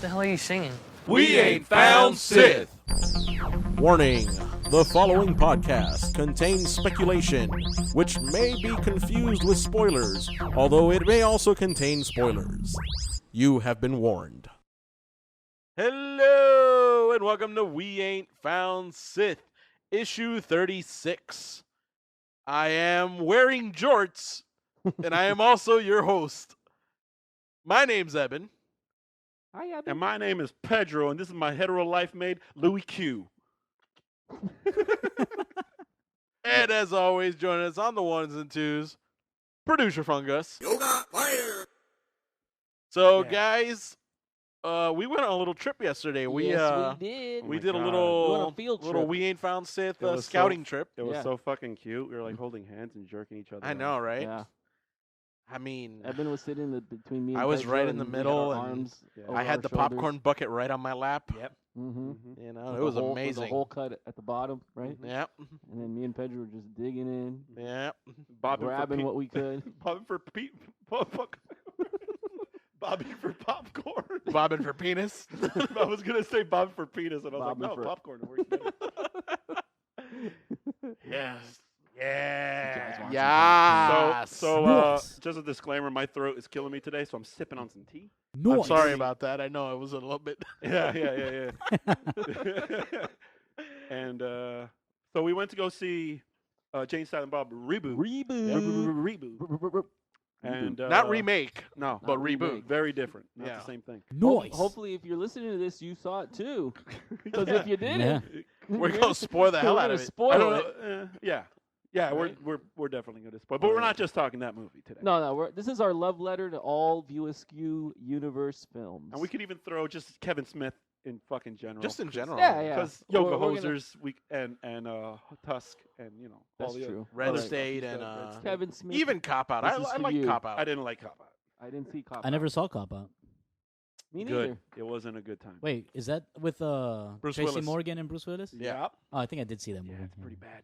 the hell are you singing? We Ain't Found Sith. Warning, the following podcast contains speculation, which may be confused with spoilers, although it may also contain spoilers. You have been warned. Hello, and welcome to We Ain't Found Sith, issue 36. I am wearing jorts, and I am also your host. My name's Eben. Hi, Eben. And my name is Pedro, and this is my hetero life mate, Louis Q. And as always, joining us on the ones and twos, producer Fungus. Yoga fire. So, Yeah. guys, we went on a little trip yesterday. Yes, we did. Oh We my did a God. little We went on a field little trip. We Ain't Found Sith It was scouting trip. It was Yeah. so fucking cute. We were like holding hands and jerking each other. I off. know, right? Yeah. I mean, Eben was sitting between me and I was Pedro, right in the and we had middle, our and arms Yeah. over I had our the shoulders. popcorn bucket right on my lap. Yep. Mm-hmm. You know, it was amazing. The hole cut at the bottom, right? Yep. And then me and Pedro were just digging in, Yep. Bobbing grabbing for what we could. Bobbing for Bobbing for popcorn. Bobbing for penis. I was gonna say bobbing for penis, and I was Bobbing like, no, for- popcorn. It works better. Yes. You guys Yeah. want Yeah. So, Nice. just a disclaimer: my throat is killing me today, so I'm sipping on some tea. I'm sorry about that. I know it was a little bit. Yeah. And so we went to go see Jay Silent Bob Reboot. Reboot. And Not remake, No, but Not reboot. remake. very different. Not Yeah. the same thing. Nice. Hopefully, if you're listening to this, you saw it too. Because if you didn't, We're gonna spoil the hell we're out gonna of it. I spoil don't it. know. Yeah. Right. We're definitely going to spoil, but we're not just talking that movie today. No. This is our love letter to all View Askewniverse films. And we could even throw just Kevin Smith in fucking general. Just in general. Yeah. Because We're- Yoga we're gonna- Hosers and Tusk and all That's the true. Red Right. State Red and State. Kevin Smith. even Cop Out. This I is for like you. Cop Out. I didn't like Cop Out. I didn't see Cop I never saw Cop Out. Me Good. neither. It wasn't a good time. Wait, is that with Bruce Tracy Willis. Morgan and Bruce Willis? Yeah. Oh, I think I did see that movie. Yeah, it's pretty bad.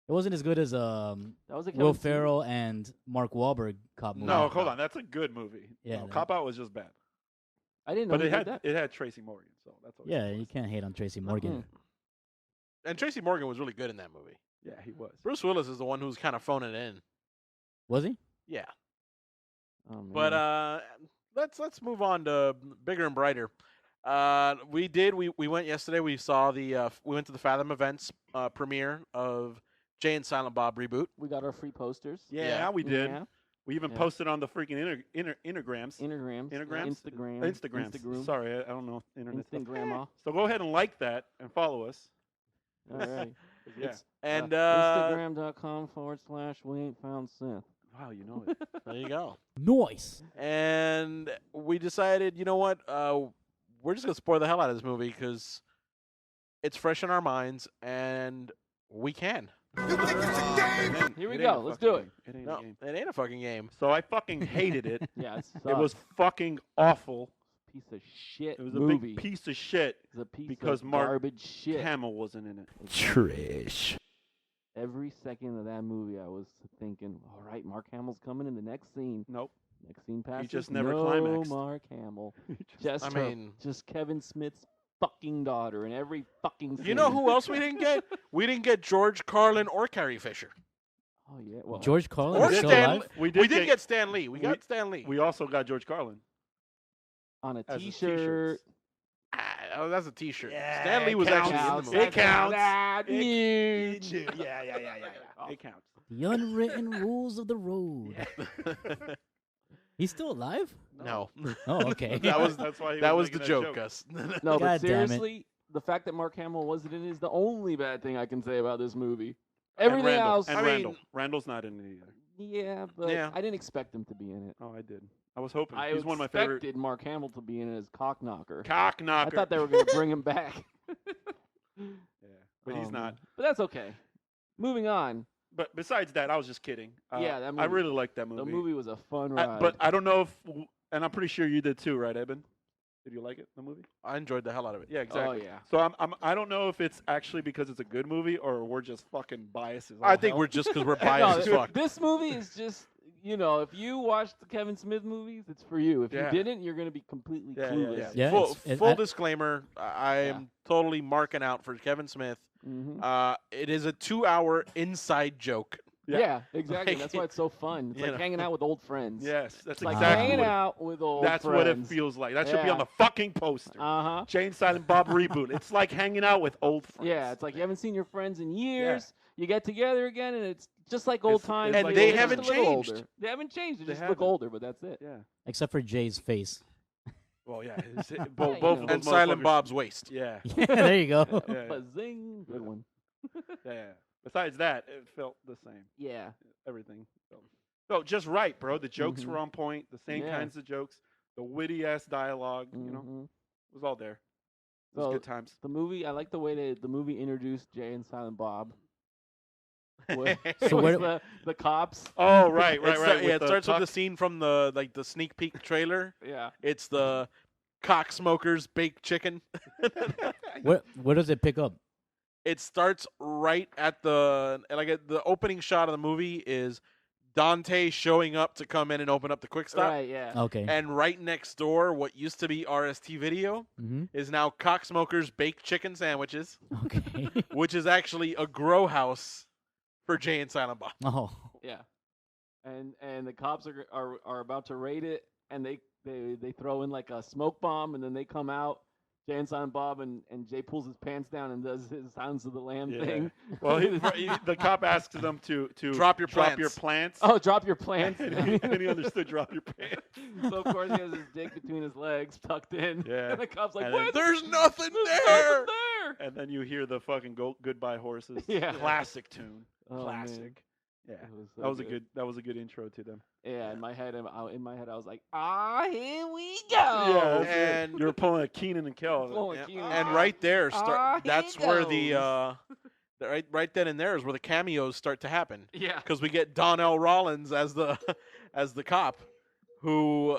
It wasn't as good as That was a Kevin Will Smith. Ferrell and Mark Wahlberg cop movie. No, hold on. That's a good movie. Yeah, No, that- Cop Out was just bad. I didn't know But he it did had that. it had Tracy Morgan, so that's what Yeah, you can't hate on Tracy Morgan. And Tracy Morgan was really good in that movie. Yeah, he was. Bruce Willis is the one who's kind of phoning it in. Was he? Yeah. Oh, man. But let's move on to bigger and brighter. We went yesterday. We saw we went to the Fathom Events premiere of Jay and Silent Bob Reboot. we got our free posters. Yeah, we did. Yeah. We even Yeah. posted on the freaking Intergrams. Instagrams. Instagrams? Instagram. Sorry, I don't know internet stuff. Instagram. So go ahead and like that and follow us. All right. Yeah. And Instagram.com/We Ain't Found Sith. Wow, you know it. there you go. Nice. And we decided, you know what? We're just gonna spoil the hell out of this movie because it's fresh in our minds, and we can. You think it's a game? Here we It ain't go. a Let's fucking do it. game. It ain't No, a game. it ain't a fucking game. So I fucking hated it. Yeah, it It was fucking awful. piece of shit. It was a movie. big piece of shit. It was a piece because of Mark garbage shit. Hamill wasn't in it. Trish. Every second of that movie, I was thinking, all right, Mark Hamill's coming in the next scene. Nope. Next scene passes. just never no climaxed. Mark Hamill. I mean, just Kevin Smith's fucking daughter in every fucking scene. you know who else we didn't get? We didn't get George Carlin or Carrie Fisher. Oh, yeah. Well, George Carlin Or is still Stan- alive? We did get Stan Lee. We got Stan Lee. We also got George Carlin. on a as his T-shirt. t-shirts. Oh, that's a T-shirt. Yeah, Stan Lee was it actually in the counts. movie. It counts. That It- huge. Yeah. It counts. The unwritten rules of the road. He's still alive? No, Oh, okay. That's why he that was making the that joke, Gus. No, God but damn it. seriously, the fact that Mark Hamill wasn't in it is the only bad thing I can say about this movie. And Everything Randall. else, And I mean- Randall. Randall's not in it either. yeah, but Yeah. I didn't expect him to be in it. Oh, I did. I was hoping. I He's one of my favorite. expected Mark Hamill to be in it as cock knocker. Cock knocker. I thought they were going to bring him back. Yeah, but he's Oh, not. man. But that's okay. Moving on. But besides that, I was just kidding. Yeah, that I movie- really liked that movie. The movie was a fun I- ride. but I don't know if, and I'm pretty sure you did too, right, Eben? Did you like it, the movie? I enjoyed the hell out of it. Yeah, exactly. Oh, yeah. So I don't know if it's actually because it's a good movie or we're just fucking biases. I think we're just because we're biased as No, fuck. this movie is just you know, if you watched the Kevin Smith movies, it's for you. If Yeah. you didn't, you're gonna be completely Yeah, yeah, clueless. Yeah, Full disclaimer, I am totally marking out for Kevin Smith. Mm-hmm. It is a 2-hour inside joke. Yeah, exactly. Like, That's why it's so fun. It's you like know. hanging out with old friends. Yes, that's It's like exactly hanging what out with old that's friends. what it feels like. That should be on Yeah. the fucking poster. Uh-huh. Jane Silent Bob Reboot. It's like hanging out with old friends. Yeah, it's like you haven't seen your friends in years. You get together again, and it's just like It's- old times. it's And like they old haven't times. Just a little changed. older. They haven't changed. They They just look haven't. older, but that's it. Yeah. Except for Jay's face. Well, yeah. Both, you both know. of those And Silent motherfuckers- Bob's waist. Yeah. Yeah, there you go. Yeah, yeah. Bazing. Good one. Yeah. Besides that, it felt the same. Yeah. Everything. So just right, bro. The jokes Mhm. were on point. The same Yeah. kinds of jokes. The witty ass dialogue. You know, Mhm. it was all there. It was So, good times. The movie, I like the way the movie introduced Jay and Silent Bob. With, So with where- the cops. Oh, right, right, It's right. yeah, it starts with the tuck. scene from the sneak peek trailer. Yeah. It's the cock smokers baked chicken. Where does it pick up? It starts right at the opening shot of the movie is Dante showing up to come in and open up the quick stop. Right. Yeah. Okay. And right next door, what used to be RST Video Mm-hmm. is now Cock Smokers Baked Chicken Sandwiches, Okay. which is actually a grow house for Jay and Silent Bob. Oh. Yeah. And the cops are about to raid it, and they throw in like a smoke bomb, and then they come out. Jay and Silent Bob and Jay pulls his pants down and does his Sounds of the Lamb Yeah. thing. Well, the cop asks them to Drop your plants. Oh, drop your plants. and he understood drop your pants. So of course he has his dick between his legs, tucked in. Yeah. And the cop's like, And "What? There's nothing There's there. nothing there." And then you hear the fucking Goodbye Horses. Yeah. Classic tune. Oh, man. Classic. Yeah. It was so That was a good intro to them. Yeah, in my head, I was like, here we go. Yeah, that's it. And- you were pulling a Keenan and Kel. Pulling Yeah, Keenan. and right there, here that's he where the goes. right then and there is where the cameos start to happen. Yeah. Because we get Donnell Rollins as the cop, who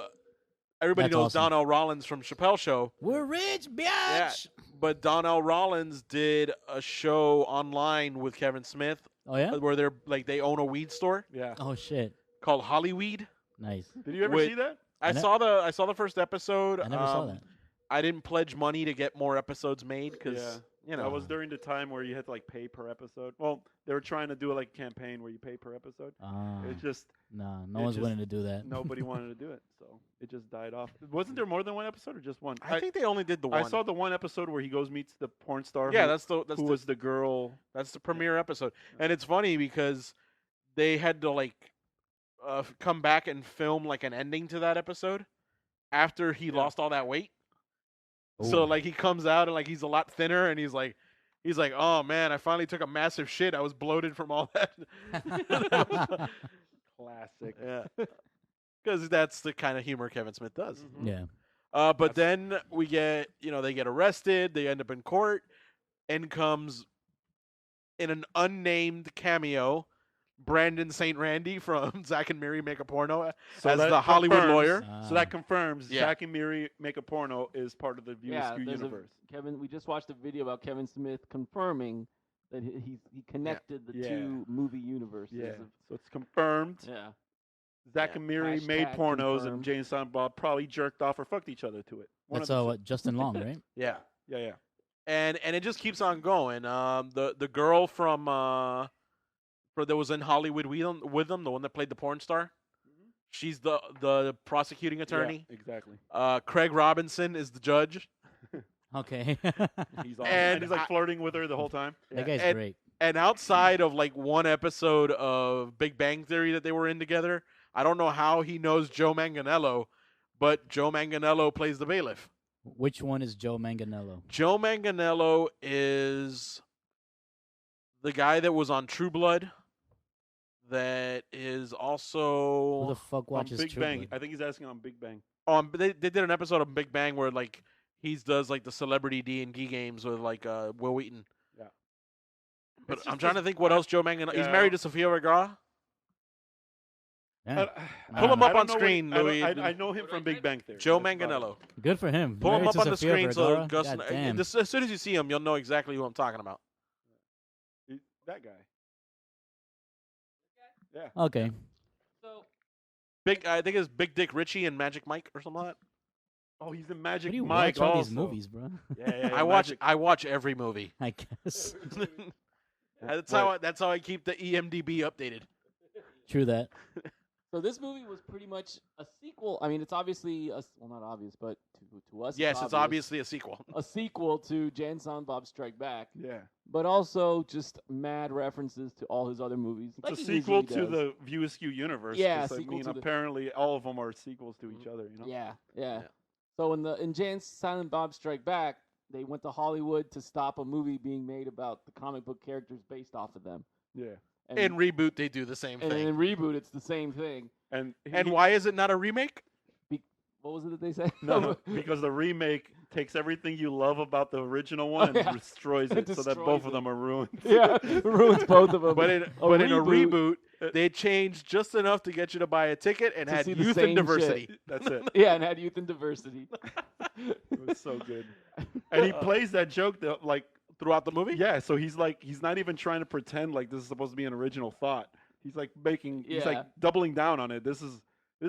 everybody That's knows awesome. Donnell Rollins from Chappelle Show. We're rich, bitch. Yeah, but Donnell Rollins did a show online with Kevin Smith Oh yeah. where they own a weed store Yeah. Oh shit. called Hollyweed. Nice. Did you ever Wait. see that? I ne- saw the first episode. I never saw that. I didn't pledge money to get more episodes made because Yeah. you know That was during the time where you had to like pay per episode. Well, they were trying to do like a campaign where you pay per episode. Ah. It just No, no it one's just- willing to do that. nobody wanted to do it, so it just died off. Wasn't there more than one episode or just one? I think they only did the one. I saw the one episode where he goes meets the porn star. Yeah, who, that's who was the girl. That's the premiere episode, and it's funny because they had to come back and film like an ending to that episode after he lost all that weight. So Ooh. he comes out and he's a lot thinner, and he's like, oh man, I finally took a massive shit. I was bloated from all that. Classic. Yeah, because that's the kind of humor Kevin Smith does. Mhm. Yeah. But then we get, they get arrested. They end up in court. In comes, in an unnamed cameo, Brandon St. Randy from Zack and Miri Make a Porno So as that the Hollywood confirms- lawyer. So that confirms Yeah. Zack and Miri Make a Porno is part of the View Yeah, Askew there's universe. Kevin, we just watched a video about Kevin Smith confirming that he connected the Yeah. two movie universes. Yeah. Of, So it's confirmed. yeah. Zack Yeah. and Miri made Hashtag pornos, confirmed. and Jay and Silent Bob probably jerked off or fucked each other to it. One That's of the what Justin Long, right? Yeah. two. Yeah. And it just keeps on going. The girl from that was in Hollywood with them, the one that played the porn star. She's the prosecuting attorney. Yeah, exactly. Craig Robinson is the judge. Okay. He's awesome. And And he's like I- flirting with her the whole time. That guy's And- great. And outside of one episode of Big Bang Theory that they were in together, I don't know how he knows Joe Manganiello, but Joe Manganiello plays the bailiff. Which one is Joe Manganiello? Joe Manganiello is the guy that was on True Blood. That is Who also the fuck On watches Big True Bang. Blood? I think he's asking on Big Bang. they did an episode of Big Bang where he does the celebrity D&D games with Will Wheaton. Yeah. But It's I'm just trying to think what else Joe Manganiello. He's Yeah. married to Sofia Vergara. Yeah. Pull him up I don't on know screen, what- Louis. I know him from Big Bang Theory. Joe That's about it. Manganiello. Good for him. Pull him Married up to on the Sofia screen so Vergara? Gus, God damn. as soon as you see him, you'll know exactly who I'm talking about. That guy. Yeah. Okay. So I think it's Big Dick Richie and Magic Mike or something like that. Oh, he's in Where Magic do you Mike watch all also. these movies, bro? Yeah, I watch every movie. I guess. That's how I keep the EMDB updated. True that. So this movie was pretty much a sequel. I mean, it's obviously not obvious, but to us, Yes, it's obviously a sequel. a sequel to Jay and Silent Bob Strike Back. Yeah. But also just mad references to all his other movies. It's like a he sequel usually to does. the View Askewniverse. Yeah, 'cause, I sequel mean, to the- apparently all of them are sequels to each other. You know. Yeah. Yeah. So in Jay and Silent Bob Strike Back, they went to Hollywood to stop a movie being made about the comic book characters based off of them. Yeah. In Reboot, they do the same and thing. in Reboot, it's the same thing. And Why is it not a remake? What was it that they said? No, because the remake takes everything you love about the original one and yeah. destroys It it, so that destroys both it. of them are ruined. Yeah, ruins both of them. But in a reboot, they changed just enough to get you to buy a ticket and To had see the youth same and diversity. That's it. yeah, and had youth and diversity. It was so good. And he plays that joke that, like, Throughout the movie? yeah. So he's not even trying to pretend like this is supposed to be an original thought. He's like he's like Yeah. doubling down on it. This is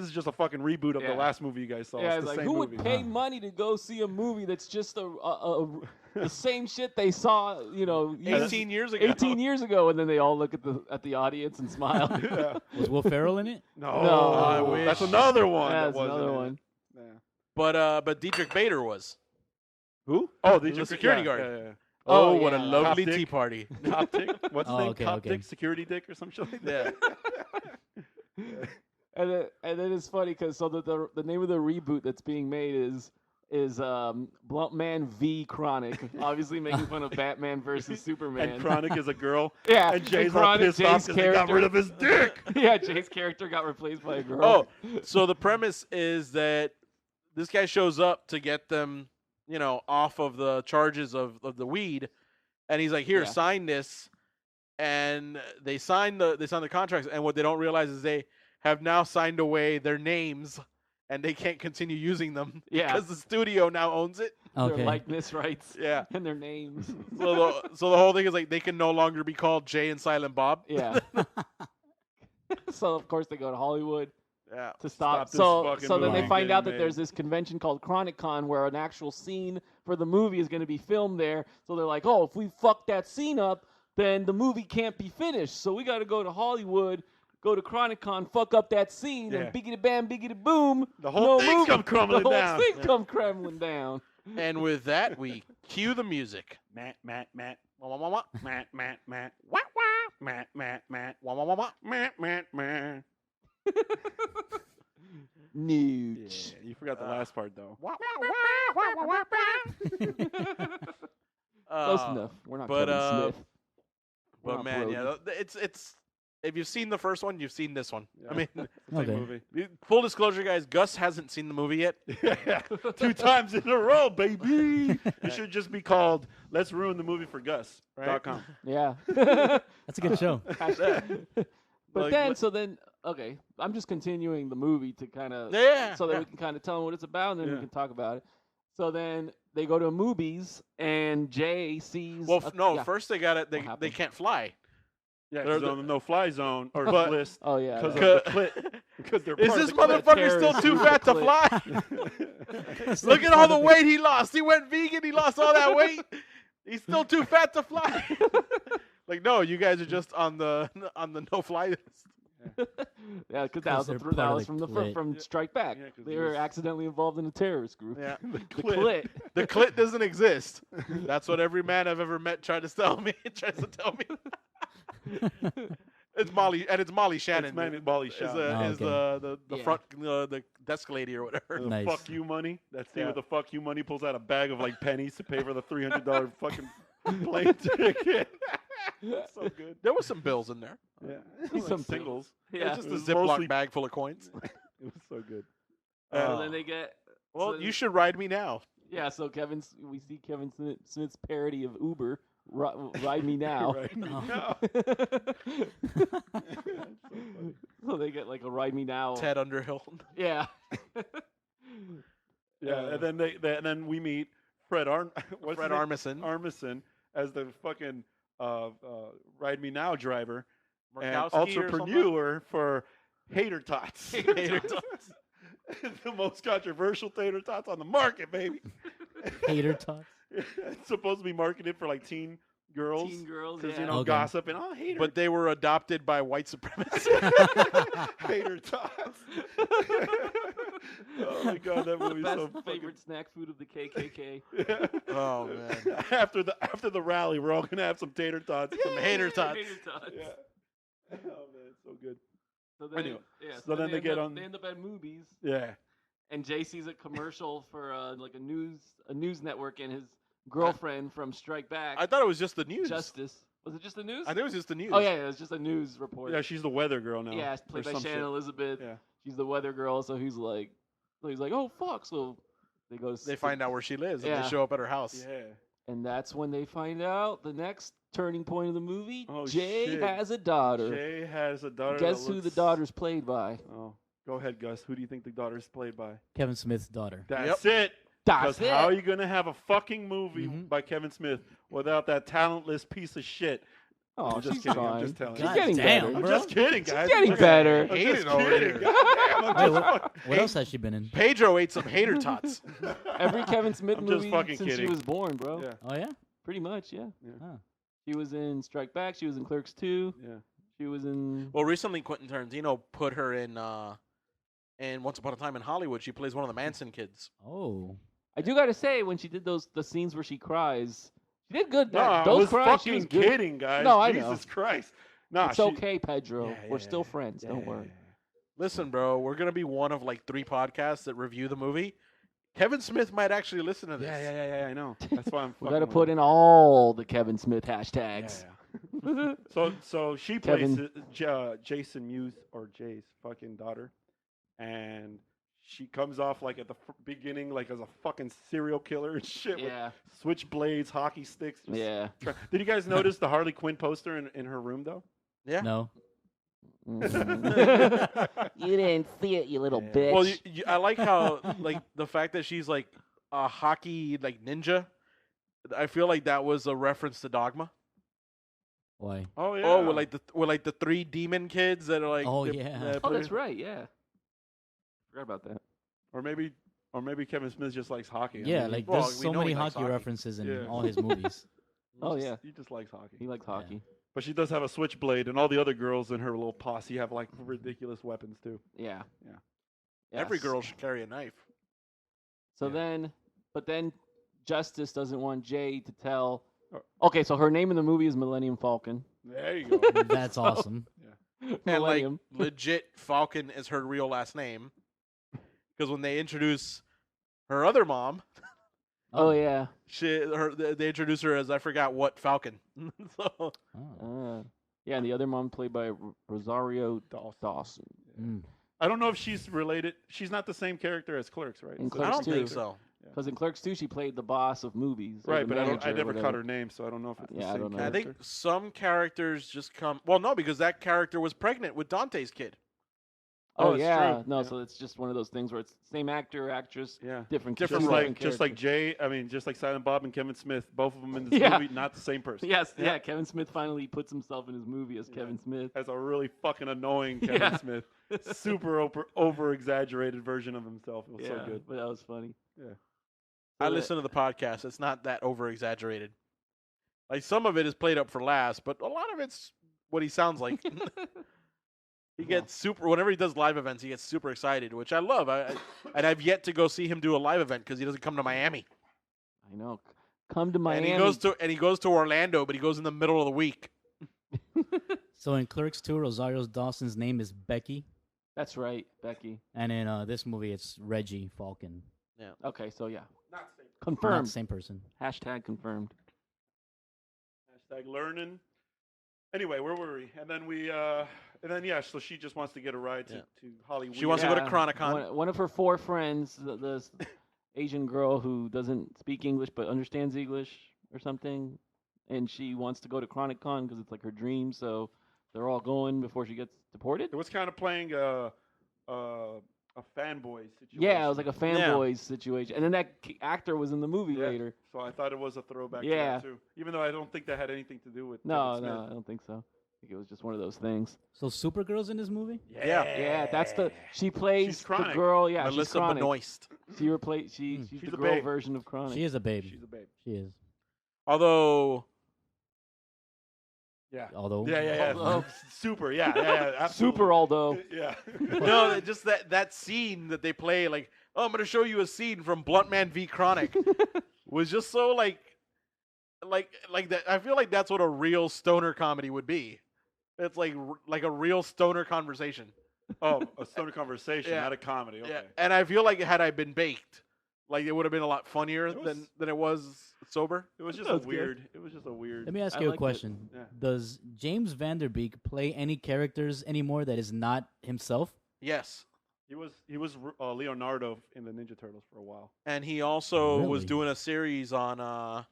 just a fucking reboot of the Yeah. last movie you guys saw. Yeah, It's it's the like same who movie. would pay money to go see a movie that's just the same shit they saw, 18 years ago. 18 years ago, and then they all look at the audience and smile. Yeah. Was Will Ferrell in it? No, No. I wish. that's another one. Yeah, that that's wasn't another in it. one. Yeah. But Dietrich Bader was. Who? Oh, The security yeah, guard. Yeah, yeah. Oh, Oh, what a yeah. lovely Cop tea dick. party. Cop dick? What's his Oh, name? okay, Cop okay. dick? Security dick or some shit like Yeah. that? And then it's funny because the name of the reboot that's being made is Blunt Man v Chronic, obviously making fun of Batman versus Superman. And Chronic is a girl. yeah, And Jay's all Chronic, pissed off because they got rid of his dick. yeah, Jay's character got replaced by a girl. Oh, so the premise is that this guy shows up to get them, off of the charges of the weed, and he's like, "Here, Yeah. sign this," and they sign the contracts, and what they don't realize is they have now signed away their names, and they can't continue using them Yeah. because the studio now owns it. Their Okay. likeness rights Yeah. and their names. So the whole thing is like they can no longer be called Jay and Silent Bob. Yeah. So of course they go to Hollywood Yeah. to stop. this So fucking then movie they find getting out that made. there's this convention called Chronic Con where an actual scene for the movie is going to be filmed there. So they're like, oh, if we fuck that scene up, then the movie can't be finished. So we got to go to Hollywood, go to Chronic Con, fuck up that scene, Yeah. and biggity bam, biggity boom. The whole thing movie. come crumbling the whole down. thing Yeah. come crumbling down. And with that, we cue the music. Matt. Wah, wah, wah, wah. Matt. Wah, wah. Matt. Wah, wah, wah, wah. Matt. Nooch. Yeah, you forgot the last part though. Wah, wah, wah, wah, wah, wah. Close enough. We're not but, Kevin Smith. We're But not man, Brody. yeah, it's if you've seen the first one, you've seen this one. I Yeah. mean, Same Okay. movie. full disclosure, guys, Gus hasn't seen the movie yet. Yeah, 2 times in a row, baby. It should just be called "Let's Ruin the Movie for Gus.com." Yeah. That's a good show. But Like, then, what- okay, I'm just continuing the movie to kind of, Yeah, so that yeah. we can kind of tell them what it's about, and then we Yeah. can talk about it. So then they go to movies, and Jay sees. Well, yeah. first they got it. They happened? can't fly. Yeah, They're because on the no-fly zone or But- list Oh yeah. because yeah. of the clit. Because they're Is part this of the clit. motherfucker still terrorist too group fat to clip. fly? Look at all the weight he lost. He went vegan. He lost all that weight. He's still too fat to fly. Like, no, you guys are just on the no-fly list. Yeah, because that 'Cause was, they're that part was of from the the clit. from Strike Back. Yeah, 'cause They it were was- accidentally involved in a terrorist group. Yeah. The The clit. clit. The clit doesn't exist. That's what every man I've ever met tries to tell me. It's Molly, and it's Molly Shannon. It's Molly is, Shannon. Oh, is the Yeah. front the desk lady or whatever. The Nice. fuck you money. That scene Yeah. with the fuck you money pulls out a bag of like pennies to pay for the $300 fucking plane ticket. So good. There was some bills in there. Yeah. Some Some singles. Yeah. Just It a was Ziploc mostly- bag full of coins. It was so good. So then they get. Well, so you should ride me now. Yeah, so we see Kevin Smith's parody of Uber, Ride Me Now. Right. Oh. So they get like a Ride Me Now. Ted Underhill. Yeah. Yeah, and then we meet Fred what's Fred his name? Armisen. Armisen as the fucking Ride Me Now driver and Murkowski or something? entrepreneur for hater tots. Tater tots. The most controversial tater tots on the market, baby. Hater tots. It's supposed to be marketed for like teen girls. Teen girls, Because, yeah. you know, Okay. gossip and, oh, hater. But they were adopted by white supremacists. Hater tots. Oh, my God, that movie's Best so fucking... favorite snack food of the KKK. Oh, man. After the rally, we're all going to have some tater tots. Some hater tots. Tater tots. Yeah. Oh, man, it's so good. So then, Anyway, yeah, so then they get end up, on- They end up at movies, Yeah. and Jay sees a commercial for like a news network, and his girlfriend from Strike Back, I thought it was just the news. Justice. Was it just the news? I think it was just the news. Oh yeah, it was just a news report. Yeah, she's the weather girl now. Yeah, it's played or by some Shannon shit. Elizabeth. Yeah. She's the weather girl, so he's like, oh fuck. So they go. They find out where she lives, and Yeah. they show up at her house. Yeah. and that's when they find out the next turning point of the movie. Oh, Jay shit. has a daughter. Jay has a daughter. Guess that who the looks- daughter's played by? Oh, go ahead, Gus. Who do you think the daughter's played by? Kevin Smith's daughter. That's it. That's Because how are it. you gonna have a fucking movie Mhm. by Kevin Smith without that talentless piece of shit? Oh, I'm just she's kidding. fine. I'm just telling She's you. God getting damn, better. I'm bro. just kidding, guys. getting I'm just- better. I'm Hated just over kidding. here. Goddamn, I'm Wait, just what, fucking- what else has she been in? Pedro ate some hater tots. Every Kevin Smith I'm just movie fucking since she kidding. was born, bro. Yeah, Oh yeah. Pretty much, yeah. Huh. She was in Strike Back. She was in Clerks 2. yeah. She was in. Well, recently Quentin Tarantino put her in Once Upon a Time in Hollywood. She plays one of the Manson kids. Oh. I do gotta say, when she did the scenes where she cries, she did good. No, I Those was cries, she was fucking good. kidding, guys. No, I know. Jesus Christ. Nah, It's she- okay, Pedro. Yeah, We're yeah, still yeah. friends. Don't Yeah, worry. Listen, bro, we're gonna be one of like 3 podcasts that review the movie. Kevin Smith might actually listen to this. Yeah, I know. That's why I'm We fucking gotta with put it. in all the Kevin Smith Yeah, hashtags. yeah. So she Kevin. plays Jason Mewes or Jay's fucking daughter, and she comes off like at the beginning like as a fucking serial killer and shit Yeah. with switchblades, hockey sticks. just Yeah. Did you guys notice the Harley Quinn poster in her room though? Yeah. No. Mhm. You didn't see it, you little Yeah. bitch. Well, I like how like the fact that she's like a hockey like ninja. I feel like that was a reference to Dogma. Why? Oh yeah. Oh, with the 3 demon kids that are like. Oh, they're- yeah. Oh, put that's it- right. Yeah. Forgot about that. Or maybe Kevin Smith just likes hockey. I Yeah, mean, like well, there's we so know many he likes hockey hockey. references in Yeah. all his movies. Oh, yeah. he just likes hockey. He likes hockey. But she does have a switchblade, and all the other girls in her little posse have like ridiculous weapons too. Yeah. Yeah. Every Yes. girl should carry a knife. So Yeah. then Justice doesn't want Jay to tell. Oh. Okay, so her name in the movie is Millennium Falcon. There you go. That's awesome. And like Millennium. legit, Falcon is her real last name. Because when they introduce her other mom, Oh yeah. they introduce her as I forgot what Falcon. So Oh. Yeah, and the other mom played by Rosario Dawson. Mm. I don't know if she's related. She's not the same character as Clerks, right? In So- I Clerks don't 2. think so. Because in Clerks 2, she played the boss of movies. or Right, the but I manager or never whatever. caught her name, so I don't know if it's the Yeah, I same don't know. I character. think some characters just come. Well, no, because that character was pregnant with Dante's kid. Oh, Oh, it's yeah. true. No, Yeah. so it's just one of those things where it's same actor, actress, Yeah. different Different Just role. like just like Silent Bob and Kevin Smith, both of them in this Yeah. movie, not the same person. Yes, Yeah. yeah. Kevin Smith finally puts himself in his movie as Yeah. Kevin Smith. As a really fucking annoying Kevin Yeah. Smith, super over exaggerated version of himself. It was Yeah, so good. but that was funny. Yeah. I So that- listen to the podcast. It's not that over exaggerated. Like some of it is played up for laughs, but a lot of it's what he sounds like. He gets super whenever he does live events. He gets super excited, which I love. And I've yet to go see him do a live event because he doesn't come to Miami. I know. Come to Miami. And he goes to Orlando, but he goes in the middle of the week. So in Clerks 2, Rosario Dawson's name is Becky, That's right, Becky. and in this movie it's Reggie Falcon. Okay, so yeah. Not the same. Not Confirmed. the same person. Hashtag confirmed. Hashtag learning. Anyway, where were we? And then yeah, so she just wants to get a ride to Hollywood. She wants to go to Chronicon. One of her 4 friends, the Asian girl who doesn't speak English but understands English or something, and she wants to go to Chronicon because it's like her dream. So they're all going before she gets deported. It was kind of playing a fanboy situation. Yeah, it was like a fanboys situation, and then that actor was in the movie Yeah. later. So I thought it was a throwback Yeah. to that too. Even though I don't think that had anything to do with No, Kevin no, Smith. I don't think so. think it was just one of those things. So Supergirl's in this movie? Yeah, that's she plays the Chronic. girl. Yeah, she's Melissa Chronic. Benoist. She's She's the a girl babe. version of Chronic. She is a babe. She's a babe. She is. Although, Yeah. Although. Yeah. Although. Super. Yeah. Absolutely. Super although. Yeah. no, just that scene that they play, like, oh, I'm going to show you a scene from Blunt Man v. Chronic, was just so like that. I feel like that's what a real stoner comedy would be. It's like a real stoner conversation. Oh, a stoner conversation, Yeah. not a comedy. Okay. Yeah, and I feel like had I been baked, like it would have been a lot funnier It was- than it was sober. It was just That a was good. weird. It was just a weird. Let me ask I you a liked it. question. Yeah. Does James Vanderbeek play any characters anymore that is not himself? Yes, He was Leonardo in the Ninja Turtles for a while. and he also was Really? doing a series on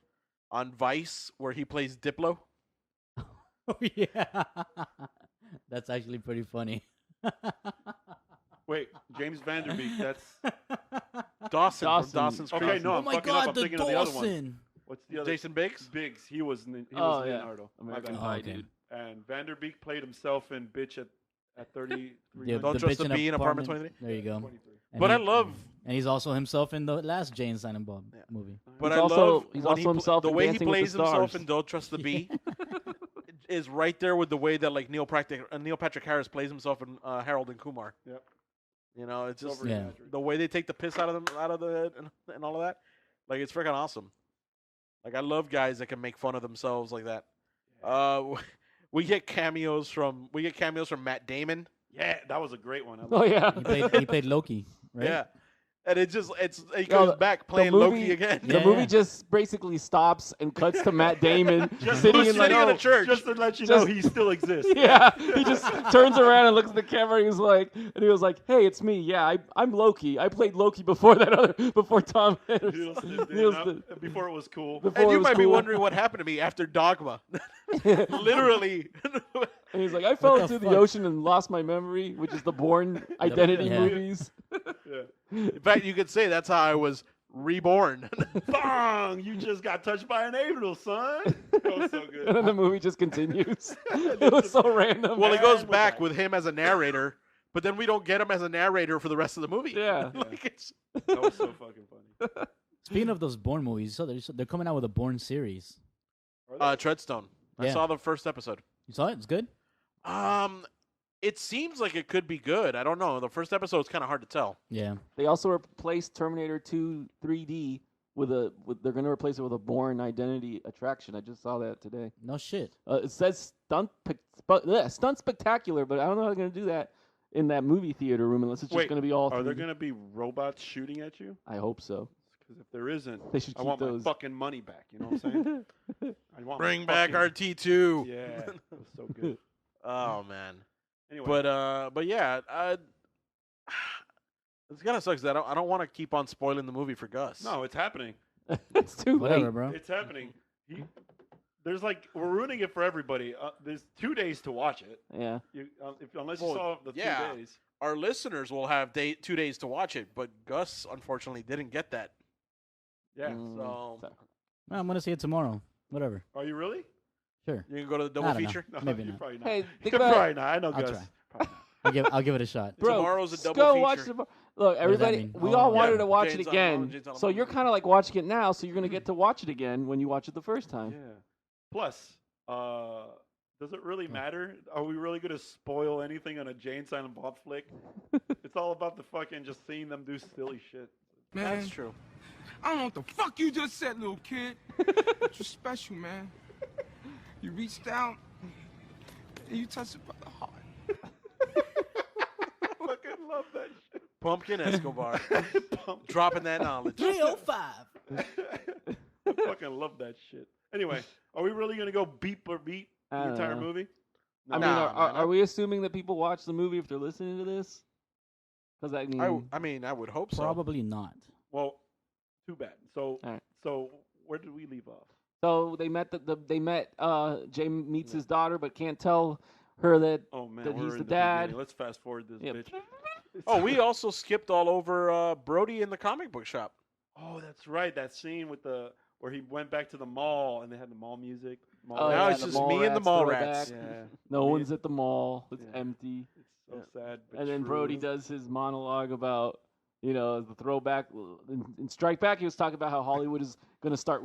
Vice where he plays Diplo. Oh, yeah. That's actually pretty funny. Wait, James Vanderbeek. That's Dawson from Dawson. Dawson's okay. Creek. No, oh I'm my fucking up. God, I'm the thinking of the other one. Dawson. What's the other? Jason Biggs. Biggs. He was Oh, yeah. Leonardo. My American bad. Oh, Pie, okay. dude. And Vanderbeek played himself in Bitch at 33. Yeah, Don't the trust bitch the bee in apartment 23. 23. There you go. 23. And But he- I love, And he's also himself in the last Jane Silent Bob Yeah. movie. but He's I also- love he's when also himself the in way he Dancing with the plays himself Stars. in Don't Trust the Bee is right there with the way that like Neil Patrick Harris plays himself in Harold and Kumar. Yep. You know, it's just Over Yeah. exaggerated. the way they take the piss out of the and all of that. Like it's freaking awesome. Like I love guys that can make fun of themselves like that. We get cameos from Matt Damon. Yeah, that was a great one. I Oh love yeah. He played Loki, right? Yeah. And he Yo, comes back playing movie- Loki again. The Yeah. movie just basically stops and cuts to Matt Damon Just sitting who's in like sitting in a church. Just to let you Just- know he still exists. yeah, he just turns around and looks at the camera. And he was like, "Hey, it's me. Yeah, I'm Loki. I played Loki before before Tom Hiddleston, Hiddleston. before it was cool. Before And it you was might be cool. wondering what happened to me after Dogma. And Literally. he's like, I fell the into the fuck? ocean and lost my memory, which is the Bourne Identity yeah. movies. Yeah. In fact, you could say that's how I was reborn. Bong! You just got touched by an angel, son. That was so And good. then the movie just continues. It was so random. Well, it goes And we're back back. with him as a narrator, but then we don't get him as a narrator for the rest of the movie. Yeah. Like it's, That was so fucking funny. Speaking of those Bourne movies, so they're coming out with a Bourne series. Are they? Treadstone. I Yeah. saw the first episode. You saw it? It's good. It seems like it could be good. I don't know. The first episode's kind of hard to tell. Yeah. They also replaced Terminator 2 3D they're going to replace it with a Bourne Identity attraction. I just saw that today. No shit. It says stunt spectacular, but I don't know how they're going to do that in that movie theater room unless it's just Wait, going to be all. Are there 3D. going to be robots shooting at you? I hope so. Because if there isn't, They should I keep want those. my fucking money back. You know what I'm saying? I want my Bring back fucking- RT2. Yeah, it was so good. Oh man. Anyway, But yeah, it's kind of sucks that I don't want to keep on spoiling the movie for Gus. no, it's happening. It's too Whatever, late. bro. It's happening. There's like we're ruining it for everybody. There's 2 days to watch it. Yeah. Unless you Well, saw the yeah. 2 days. Our listeners will have 2 days to watch it, but Gus unfortunately didn't get that. Yeah. So So- Well, I'm gonna see it tomorrow. Whatever. Are you really? Sure. you can go to the double I don't know. feature. No, Maybe you're not. probably not. Hey, think You're about probably not. I know I'll Gus. try. Probably not. I'll give it a shot. Bro, Tomorrow's a just double go feature. watch Look, that everybody, mean? we Oh, all yeah. wanted to watch Jane's it on again. Jane's on So you're movie. kind of like watching it now, so you're going to get to watch it again when you watch it the first time. Yeah. Plus, does it really matter? Are we really going to spoil anything on a Jane Silent Bob flick? It's all about the fucking just seeing them do silly shit. Man, That's true. I don't know what the fuck you just said, little kid. But you're special, man. You reached out and you touched it by the heart. I fucking love that shit. Pumpkin Escobar Pump. dropping that knowledge. 305. I fucking love that shit. Anyway, are we really going to go beat for beat the I don't entire know. movie? I mean, Nah, man, are we assuming that people watch the movie if they're listening to this? Because I mean, I would hope so. Probably not. Well, too bad. So, All right. so where did we leave off? so they met Jay meets his daughter, but can't tell her that. Oh man, That we're he's in the the dad. beginning. Let's fast forward this Yep. bitch. Oh, we also skipped all over Brody in the comic book shop. Oh, that's right. That scene with the where he went back to the mall and they had the mall music. Mall Oh, Now yeah, it's the just mall me and the rats mall throwback. rats. Yeah. No Me- one's at the mall. It's Yeah. empty. It's so sad. But And then true. Brody does his monologue about, the throwback. In Strike Back, he was talking about how Hollywood is going to start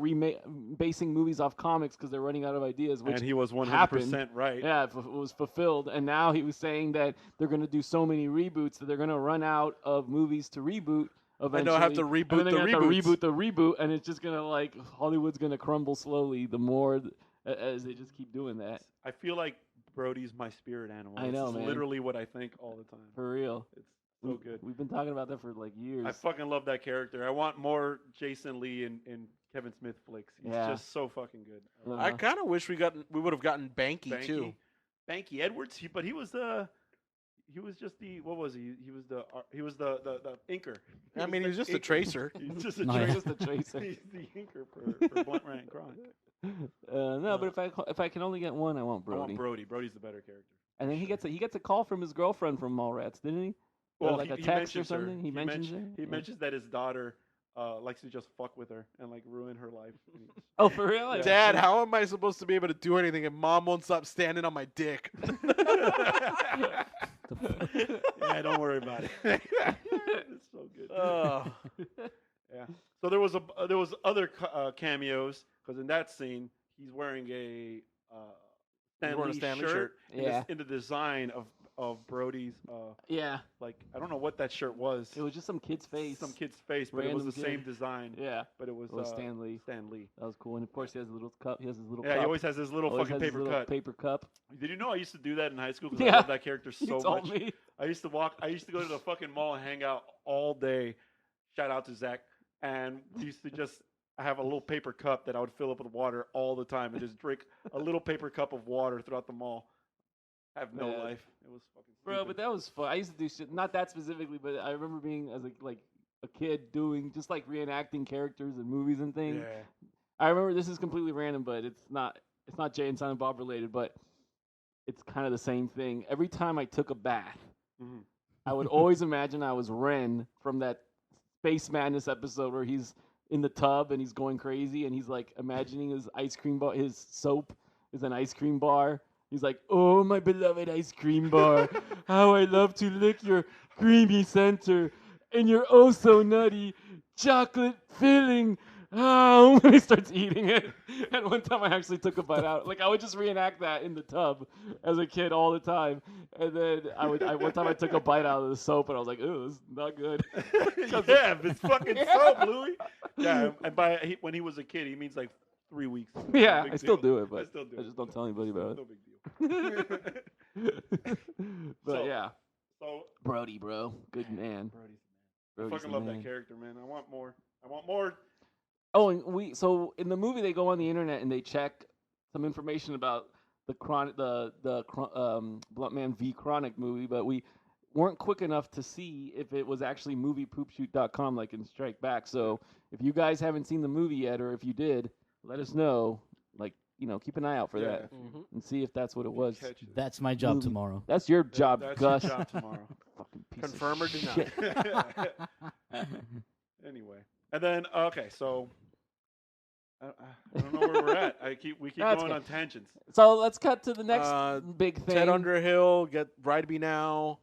basing movies off comics because they're running out of ideas, which And he was 100% happened. right. Yeah, it was fulfilled. And now he was saying that they're going to do so many reboots that they're going to run out of movies to reboot eventually. And they'll have to and reboot then the they're gonna have to reboots. reboot the reboot, and it's just going to, Hollywood's going to crumble slowly the more as they just keep doing that. I feel like Brody's my spirit animal. I know, It's man. literally what I think all the time. For real. It's so good. We've been talking about that for, years. I fucking love that character. I want more Jason Lee in Kevin Smith flicks. He's Yeah. just so fucking good. I kind of wish we would have gotten Banky too. Banky Edwards, but he was just the what was he? He was the inker. I mean, he was just a inker. tracer. He's just a Oh, yeah. tracer. Just a tracer. He's the inker for Blunt Rand Chronic. No, but if I can only get one, I want I Brody. want Brody. Brody's the better character. And then he gets a call from his girlfriend from Mallrats, didn't he? Well, like he a text or mentions her. something. He mentions her. He Yeah. mentions that his daughter likes to just fuck with her and ruin her life. Oh, for real? Yeah. Dad, how am I supposed to be able to do anything if Mom won't stop standing on my dick? Yeah, don't worry about it. It's so good. Yeah. So there was other cameos because in that scene he's wearing a Stan wearing a Lee Stan Lee shirt. shirt. Yeah. In the design of Brody's Yeah. I don't know what that shirt was. It was just some kid's face. Some kid's face, but it was Random the same kid. design. Yeah. But it was Stan Lee. Stan Lee. That was cool. And of course he has a little cup. He has his little Yeah, cup. he always has this little Always fucking has his paper little cut. paper cup. Did you know I used to do that in high school because Yeah. I love that character He so told much. me. I used to go to the fucking mall and hang out all day. Shout out to Zach. And we used to just have a little paper cup that I would fill up with water all the time and just drink a little paper cup of water throughout the mall. Have no Man. life. It was fucking Bro, stupid. but that was fun. I used to do shit, not that specifically, but I remember being as a kid doing just reenacting characters and movies and things. Yeah. I remember this is completely random, but it's not Jay and Silent Bob related, but it's kind of the same thing. Every time I took a bath, Mhm. I would always imagine I was Ren from that Space Madness episode where he's in the tub and he's going crazy and he's imagining his ice cream bar, his soap is an ice cream bar. He's like, "Oh, my beloved ice cream bar, how I love to lick your creamy center and your oh so nutty chocolate filling." Oh, when he starts eating it. And one time I actually took a bite out. I would just reenact that in the tub as a kid all the time. And then one time I took a bite out of the soap and I was like, "Ooh, this is not good." Yeah, but it's fucking soap, Louis. Yeah, and when he was a kid, he means 3 weeks. Yeah, No big I still deal. do it, but I still do I it. just don't tell anybody about No big deal. it. But So- yeah, So Brody, bro, good man. Brody's I Brody's fucking the love man. that character, man. I want more. I want more. Oh, and so in the movie they go on the internet and they check some information about the Blunt Man v Chronic movie, but we weren't quick enough to see if it was actually moviepoopshoot.com like in Strike Back. So if you guys haven't seen the movie yet, or if you did, let us know. Keep an eye out for Yeah, that if you and see if that's what it was. catch it. That's my job Movie. tomorrow. That's your job, That's Gus. your job tomorrow. Fucking piece Confirm or of deny. shit. Anyway, and then okay, so I don't know where we're at. We keep That's going okay. on tangents. So let's cut to the next Uh, big thing. Ted Underhill, get Bride Be Now.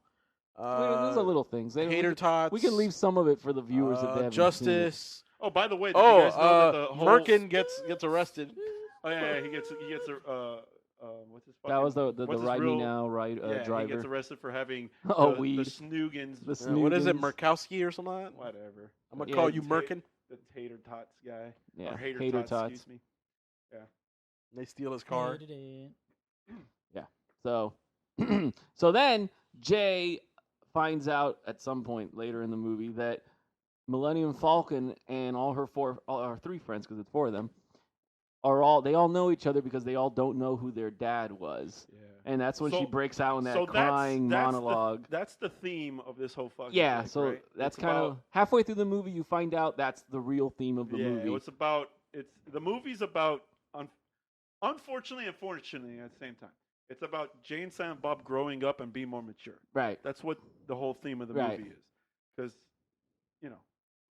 Those are little things. Hater Tots. We can leave some of it for the viewers if they haven't seen it. Justice. Oh, by the way, did you guys know that the whole Merkin gets arrested. Oh yeah, he gets a what's his fucking, That was the what's his Ride real- Me Now yeah, he driver. gets arrested for having Oh, the weed. Snoogans. The What is it, Snoogans. Murkowski or something like that? Whatever. I'm gonna Yeah, call you Ta- Merkin. The Tater Tots guy. Yeah, Or Hater, Hater Tots, Tots. excuse me. They steal his car. So, so then Jay finds out at some point later in the movie that Millennium Falcon and all her three friends, because it's four of them, they all know each other because they all don't know who their dad was, Yeah. and that's when she So- breaks out in that so crying monologue. That's the theme of this whole fucking Yeah, thing, so right? that's It's kind of about- halfway through the movie you find out that's the real theme of the movie. The movie's about unfortunately and fortunately at the same time. It's about Jay and Silent Bob growing up and being more mature. Right. That's what the whole theme of the Right. movie is. Because,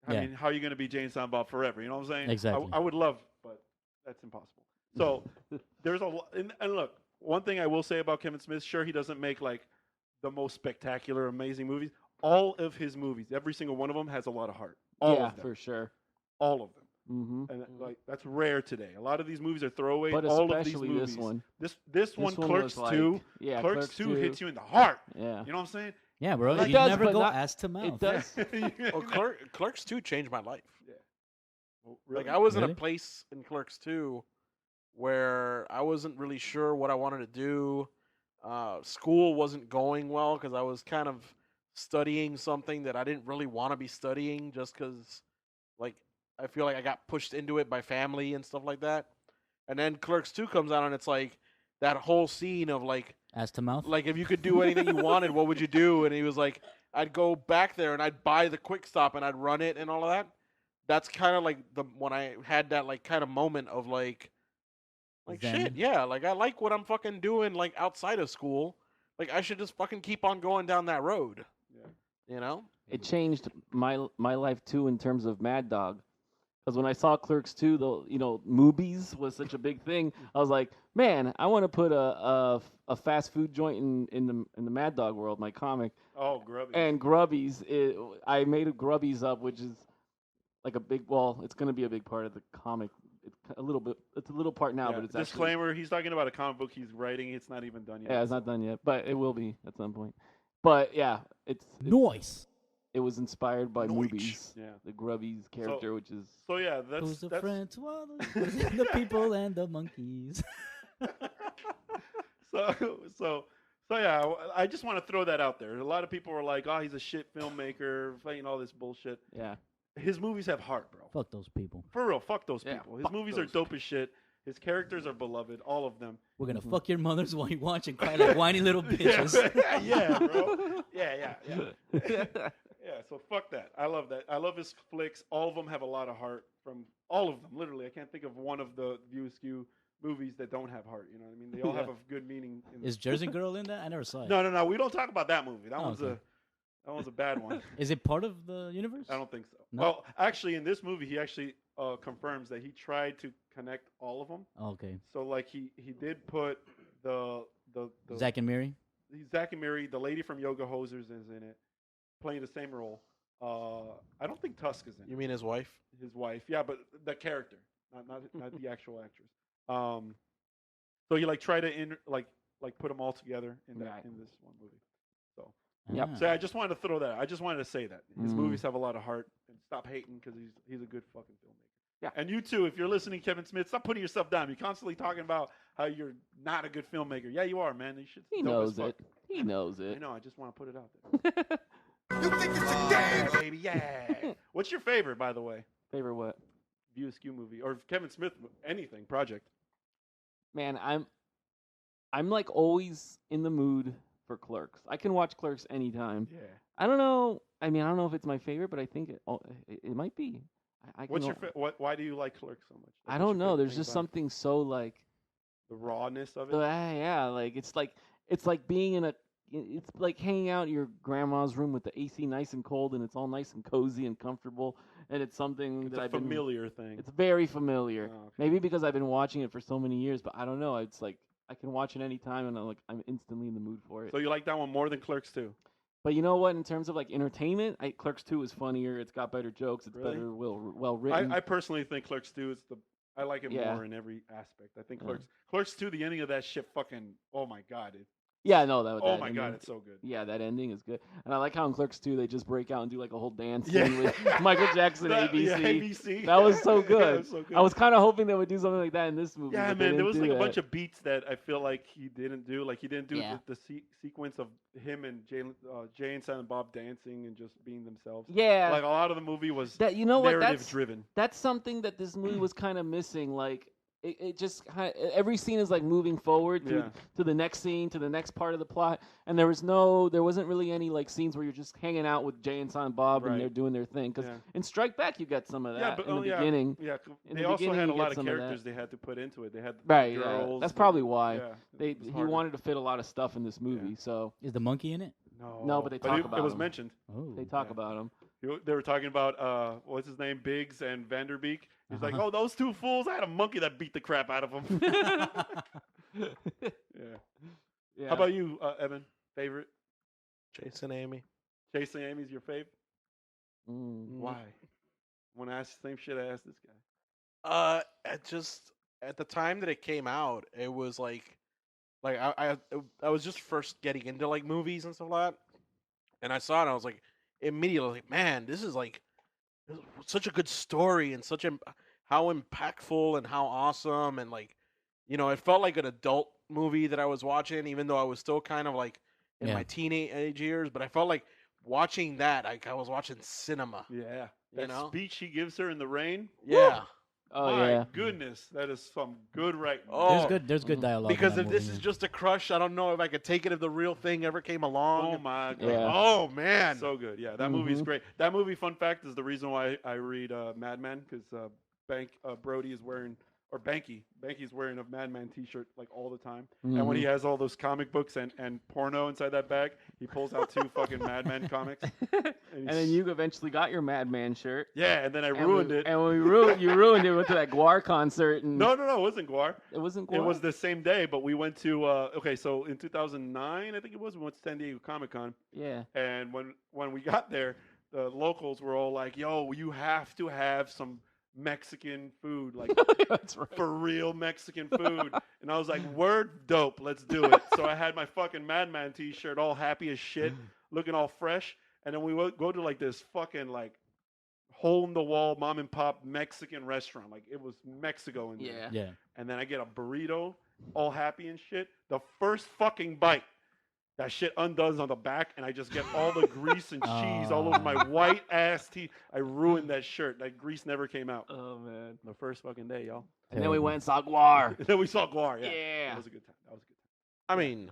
I Yeah. mean, how are you going to be Jay and Silent Bob forever? You know what I'm saying? Exactly. I would love that's impossible. So there's and look, one thing I will say about Kevin Smith, sure, he doesn't make like the most spectacular, amazing movies. All of his movies, every single one of them has a lot of heart. All of them. for sure. All of them. Mm-hmm. And like that's rare today. A lot of these movies are throwaways. But all of these especially movies. this one. This one, one Clerks was 2. like- yeah, Clerks Clerks 2 2. hits you in the heart. Yeah. You know what I'm saying? Yeah, bro. It You does, never but go not- ass to mouth. It does. Well, Clerks 2 changed my life. Oh, really? Like I was in Really? a place in Clerks 2 where I wasn't really sure what I wanted to do. School wasn't going well because I was kind of studying something that I didn't really want to be studying just because, like, I feel like I got pushed into it by family and stuff like that. And then Clerks 2 comes out and it's like that whole scene of like Ass to mouth. if you could do anything you wanted, what would you do? And he was like, I'd go back there and I'd buy the quick stop and I'd run it and all of that. That's kind of like when I had that like kind of moment of like Zen. shit, yeah, like I like what I'm fucking doing like outside of school. Like I should just fucking keep on going down that road. Yeah. You know? It changed my life too in terms of Mad Dog. Because when I saw Clerks 2, movies was such a big thing. I was like, man, I want to put a fast food joint in the Mad Dog world, my comic. Oh, Grubby. And Grubby's, I made a Grubby's up, which is like it's going to be a big part of the comic. It's a little part now, but it's disclaimer. He's talking about a comic book he's writing. It's not even done yet. Yeah, it's not done yet, but it will be at some point. But yeah, Noise. it was inspired by Noich. movies. Yeah. The Grubby's character, which is So yeah, Who's the that's friend to all the people and the monkeys? so yeah. I just want to throw that out there. A lot of people are like, "Oh, he's a shit filmmaker," all this bullshit. yeah. His movies have heart, bro. Fuck those people. For real, fuck those Yeah, people. His fuck movies are those dope as shit. His characters are beloved, all of them. We're gonna fuck your mothers while you watch and cry like whiny little bitches. Yeah, bro. Yeah. Yeah, so fuck that. I love that. I love his flicks. All of them have a lot of heart from all of them. Literally, I can't think of one of the View Askew movies that don't have heart. You know what I mean? They all have a good meaning. Is Jersey Girl in that? I never saw it. No. We don't talk about that movie. That okay. That one's a bad one. Is it part of the universe? I don't think so. No? Well, actually, in this movie, he actually confirms that he tried to connect all of them. Okay. So, like, he did put the Zack and Miri. Zack and Miri, the lady from Yoga Hosers is in it, playing the same role. I don't think Tusk is in You it. mean his wife? His wife, yeah, but the character, not the actual actress. So he tried to put them all together in this one movie. So Yep. so I just wanted to throw that. I just wanted to say that his Mm. movies have a lot of heart, and stop hating because he's a good fucking filmmaker. Yeah. And you too, if you're listening, Kevin Smith, stop putting yourself down. You're constantly talking about how you're not a good filmmaker. Yeah, you are, man. You should. He dope knows as fuck. it. He knows I it. know. I just want to put it out there. You think it's a game? Yeah, baby, yeah. What's your favorite, by the way? Favorite what? View Askew movie or Kevin Smith anything project? Man, I'm like always in the mood for Clerks. I can watch Clerks anytime. Yeah. I don't know. I mean, I don't know if it's my favorite, but I think it might be. I What's can, your why do you like Clerks so much? I What's don't your know. favorite There's thing just about it? something so like The rawness of it. yeah, like it's like being it's like hanging out in your grandma's room with the AC nice and cold, and it's all nice and cozy and comfortable, and it's something It's that a I've been. familiar thing. It's very familiar. Oh, okay. Maybe because I've been watching it for so many years, but I don't know. It's like I can watch it anytime, and I'm instantly in the mood for it. So you like that one more than Clerks 2? But you know what? In terms of like entertainment, Clerks 2 is funnier. It's got better jokes. It's Really? better, well written. I personally think Clerks 2 is I like it Yeah. more in every aspect. I think Yeah. Clerks 2, the ending of that shit fucking, oh my god. yeah, no, that. Oh that my ending- god, it's so good. Yeah, that ending is good, and I like how in Clerks 2 they just break out and do like a whole dance Yeah. scene with Michael Jackson, That- ABC. yeah, ABC. That was so Yeah, good. it was so good. I was kind of hoping they would do something like that in this movie. Yeah, but they man, there didn't was do like a that. bunch of beats that I feel like he didn't do. Like he didn't do Yeah. the sequence of him and Jay and Silent Bob dancing and just being themselves. Yeah, Like a lot of the movie was that you know what narrative driven. that's something that this movie was kind of missing. Like it just every scene is like moving forward Yeah. to the next scene, to the next part of the plot, and there wasn't really any like scenes where you're just hanging out with Jay and Silent Bob Right. and they're doing their thing. Because Yeah. in Strike Back you got some of that Yeah, but in the yeah, beginning. Yeah, In they the also beginning, had a you lot get of some of that. characters they had to put into it. They had Right, girls. that's and- probably why. Yeah, They it was he harder. wanted to fit a lot of stuff in this movie, Yeah. so Is the monkey in it? No, No, but they talk it about was him. mentioned. Oh. they talk Yeah. about him. They were talking about what's his name, Biggs and Vanderbeek. He's like, oh, those two fools. I had a monkey that beat the crap out of them. Yeah. How about you, Evan? Favorite? Jason Amy. Jason Amy's your fave? Mm. Why? I want to ask the same shit I asked this guy. At the time that it came out, it was like I was just first getting into like movies and stuff like that, and I saw it. And I was like immediately like, man, this is such a good story and how impactful and how awesome, and like, you know, it felt like an adult movie that I was watching, even though I was still kind of like in my teenage years. But I felt like watching that, like I was watching cinema. Yeah. You That know? speech he gives her in the rain. Yeah. Oh My yeah. goodness, that is some good writing. Oh, There's good dialogue. Because in that if this movie, is man. just a crush, I don't know if I could take it if the real thing ever came along. Oh my god. Yeah. Oh man. So good. Yeah, that movie's great. That movie, fun fact, is the reason why I read Mad Men, because Brody is wearing, or Banky's wearing a Mad Men t-shirt like all the time. And when he has all those comic books and porno inside that bag, he pulls out 2 fucking Mad Men comics. And then you eventually got your Madman shirt. Yeah, and then I And ruined we- it. And when you ruined it. We went to that Guar concert and No, it wasn't Guar. it wasn't Guar. It was the same day, but we went to so in 2009, I think it was, we went to San Diego Comic-Con, Yeah. and when we got there, the locals were all like, "Yo, you have to have some Mexican food, like That's right. for real Mexican food." And I was like, "Word, dope, let's do it." So I had my fucking Madman t-shirt, all happy as shit, looking all fresh, and then we would go to like this fucking like hole in the wall mom and pop Mexican restaurant, like it was Mexico in there. Yeah. Yeah. And then I get a burrito, all happy and shit. The first fucking bite, that shit undoes on the back, and I just get all the grease and cheese all over my white ass teeth. I ruined that shirt. That grease never came out. Oh man. The first fucking day, y'all. And then we went and saw Guar. And then we saw Guar. Yeah. Yeah. That was a good time. I mean,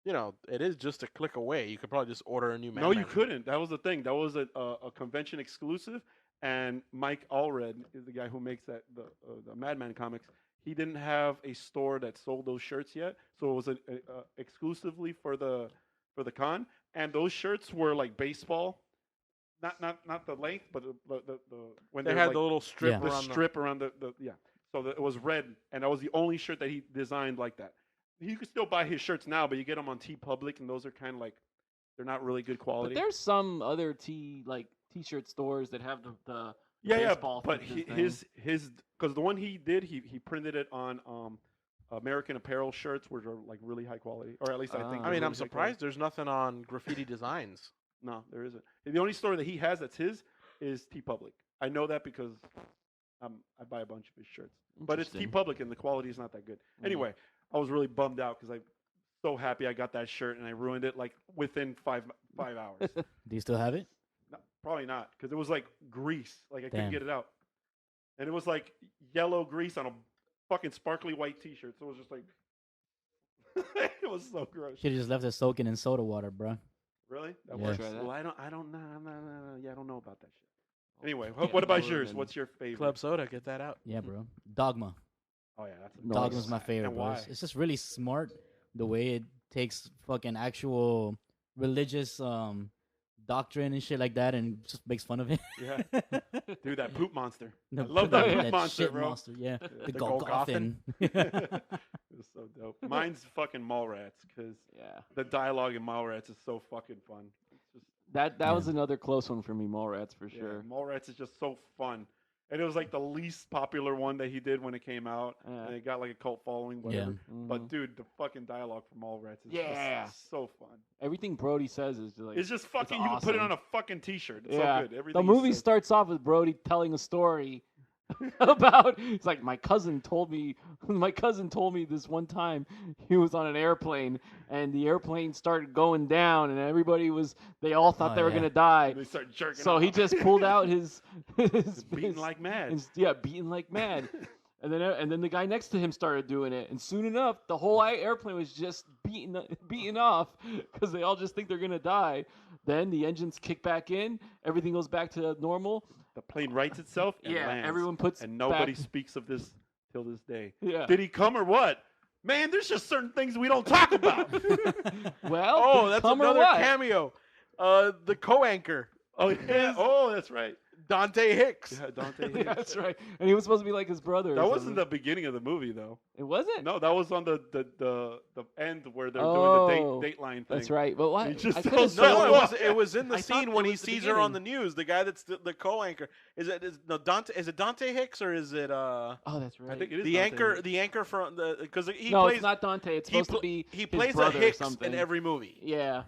you know, it is just a click away. You could probably just order a new No, Madman. you couldn't. That was the thing. That was a convention exclusive, and Mike Allred is the guy who makes the Madman comics. He didn't have a store that sold those shirts yet, so it was exclusively for the con. And those shirts were like baseball, not the length, but the when They were, had like, the little strip Yeah. the around strip around the yeah. So it was red, and that was the only shirt that he designed like that. You can still buy his shirts now, but you get them on TeePublic, and those are kind of like, they're not really good But quality. there's some other t-shirt stores that have the Yeah, baseball but features his because the one he did, he printed it on American Apparel shirts, which are like really high quality, or at least I think. Ah. I they're mean, really I'm high surprised quality. there's nothing on Graffiti Designs. No, there isn't. The only store that he has that's his is TeePublic. I know that because I buy a bunch of his shirts, but it's Interesting. TeePublic and the quality is not that good. Anyway, I was really bummed out because I'm so happy I got that shirt and I ruined it like within 5 hours. Do you still have it? No, probably not, because it was like grease. Like I couldn't Damn. get it out. And it was like yellow grease on a fucking sparkly white t-shirt. So it was just like, it was so gross. Should have just left it soaking in soda water, bro. Really? That Yeah. works. Try that. Well, I don't know. Yeah, I don't know about that shit. Anyway, Yeah, what about more yours? than- What's your favorite? Club Soda, get that out. Yeah, bro. Dogma. Oh yeah, that's a Nice. Dogma's my favorite, And bro. why? It's just really smart the way it takes fucking actual religious doctrine and shit like that and just makes fun of it. Yeah, dude, that poop monster. The- I love that poop that monster, shit bro. monster, yeah. The The Golgothan. It was so dope. Mine's fucking Mallrats, because Yeah. the dialogue in Mallrats is so fucking fun. It's just That Yeah. was another close one for me, Mallrats for yeah, sure. Mallrats is just so fun. And it was like the least popular one that he did when it came out, Yeah. and it got like a cult following, whatever. Yeah. But Mhm. dude, the fucking dialogue from Mallrats is Yeah. just so fun. Everything Brody says is just like It's just fucking. You can put it awesome. on a fucking t-shirt. It's yeah. so good. The Everything he movie says. starts off with Brody telling a story about it's like my cousin told me this one time he was on an airplane and the airplane started going down and they all thought Oh, they were yeah. gonna die. They start jerking. So he off. just pulled out his beating like mad. beating like mad. And then the guy next to him started doing it, and soon enough, the whole airplane was just beaten off because they all just think they're gonna die. Then the engines kick back in, everything goes back to normal. The plane rights itself. And Yeah, lands. everyone puts and nobody back- speaks of this till this day. Yeah. Did he come or what? Man, there's just certain things we don't talk about. Well, Oh, did that's come or another what? cameo. The co-anchor. Oh yeah. Oh, that's right. Dante Hicks. Yeah, Dante Hicks. That's right. And he was supposed to be like his brother. That or wasn't the something. beginning of the movie, though. It wasn't. No, that was on the end where they're Oh, doing the dateline thing. That's right. But why? He just I tells could've So No, sworn- it was in the I thought scene it when he was the sees her on the beginning. news. The guy that's the co-anchor. Is it Dante Hicks or is it Oh, that's right. I think it is the Dante anchor? Hicks. The anchor from the because he no, plays it's not Dante. It's he supposed pl- to be. he his plays a brother or Hicks something. in every movie. Yeah.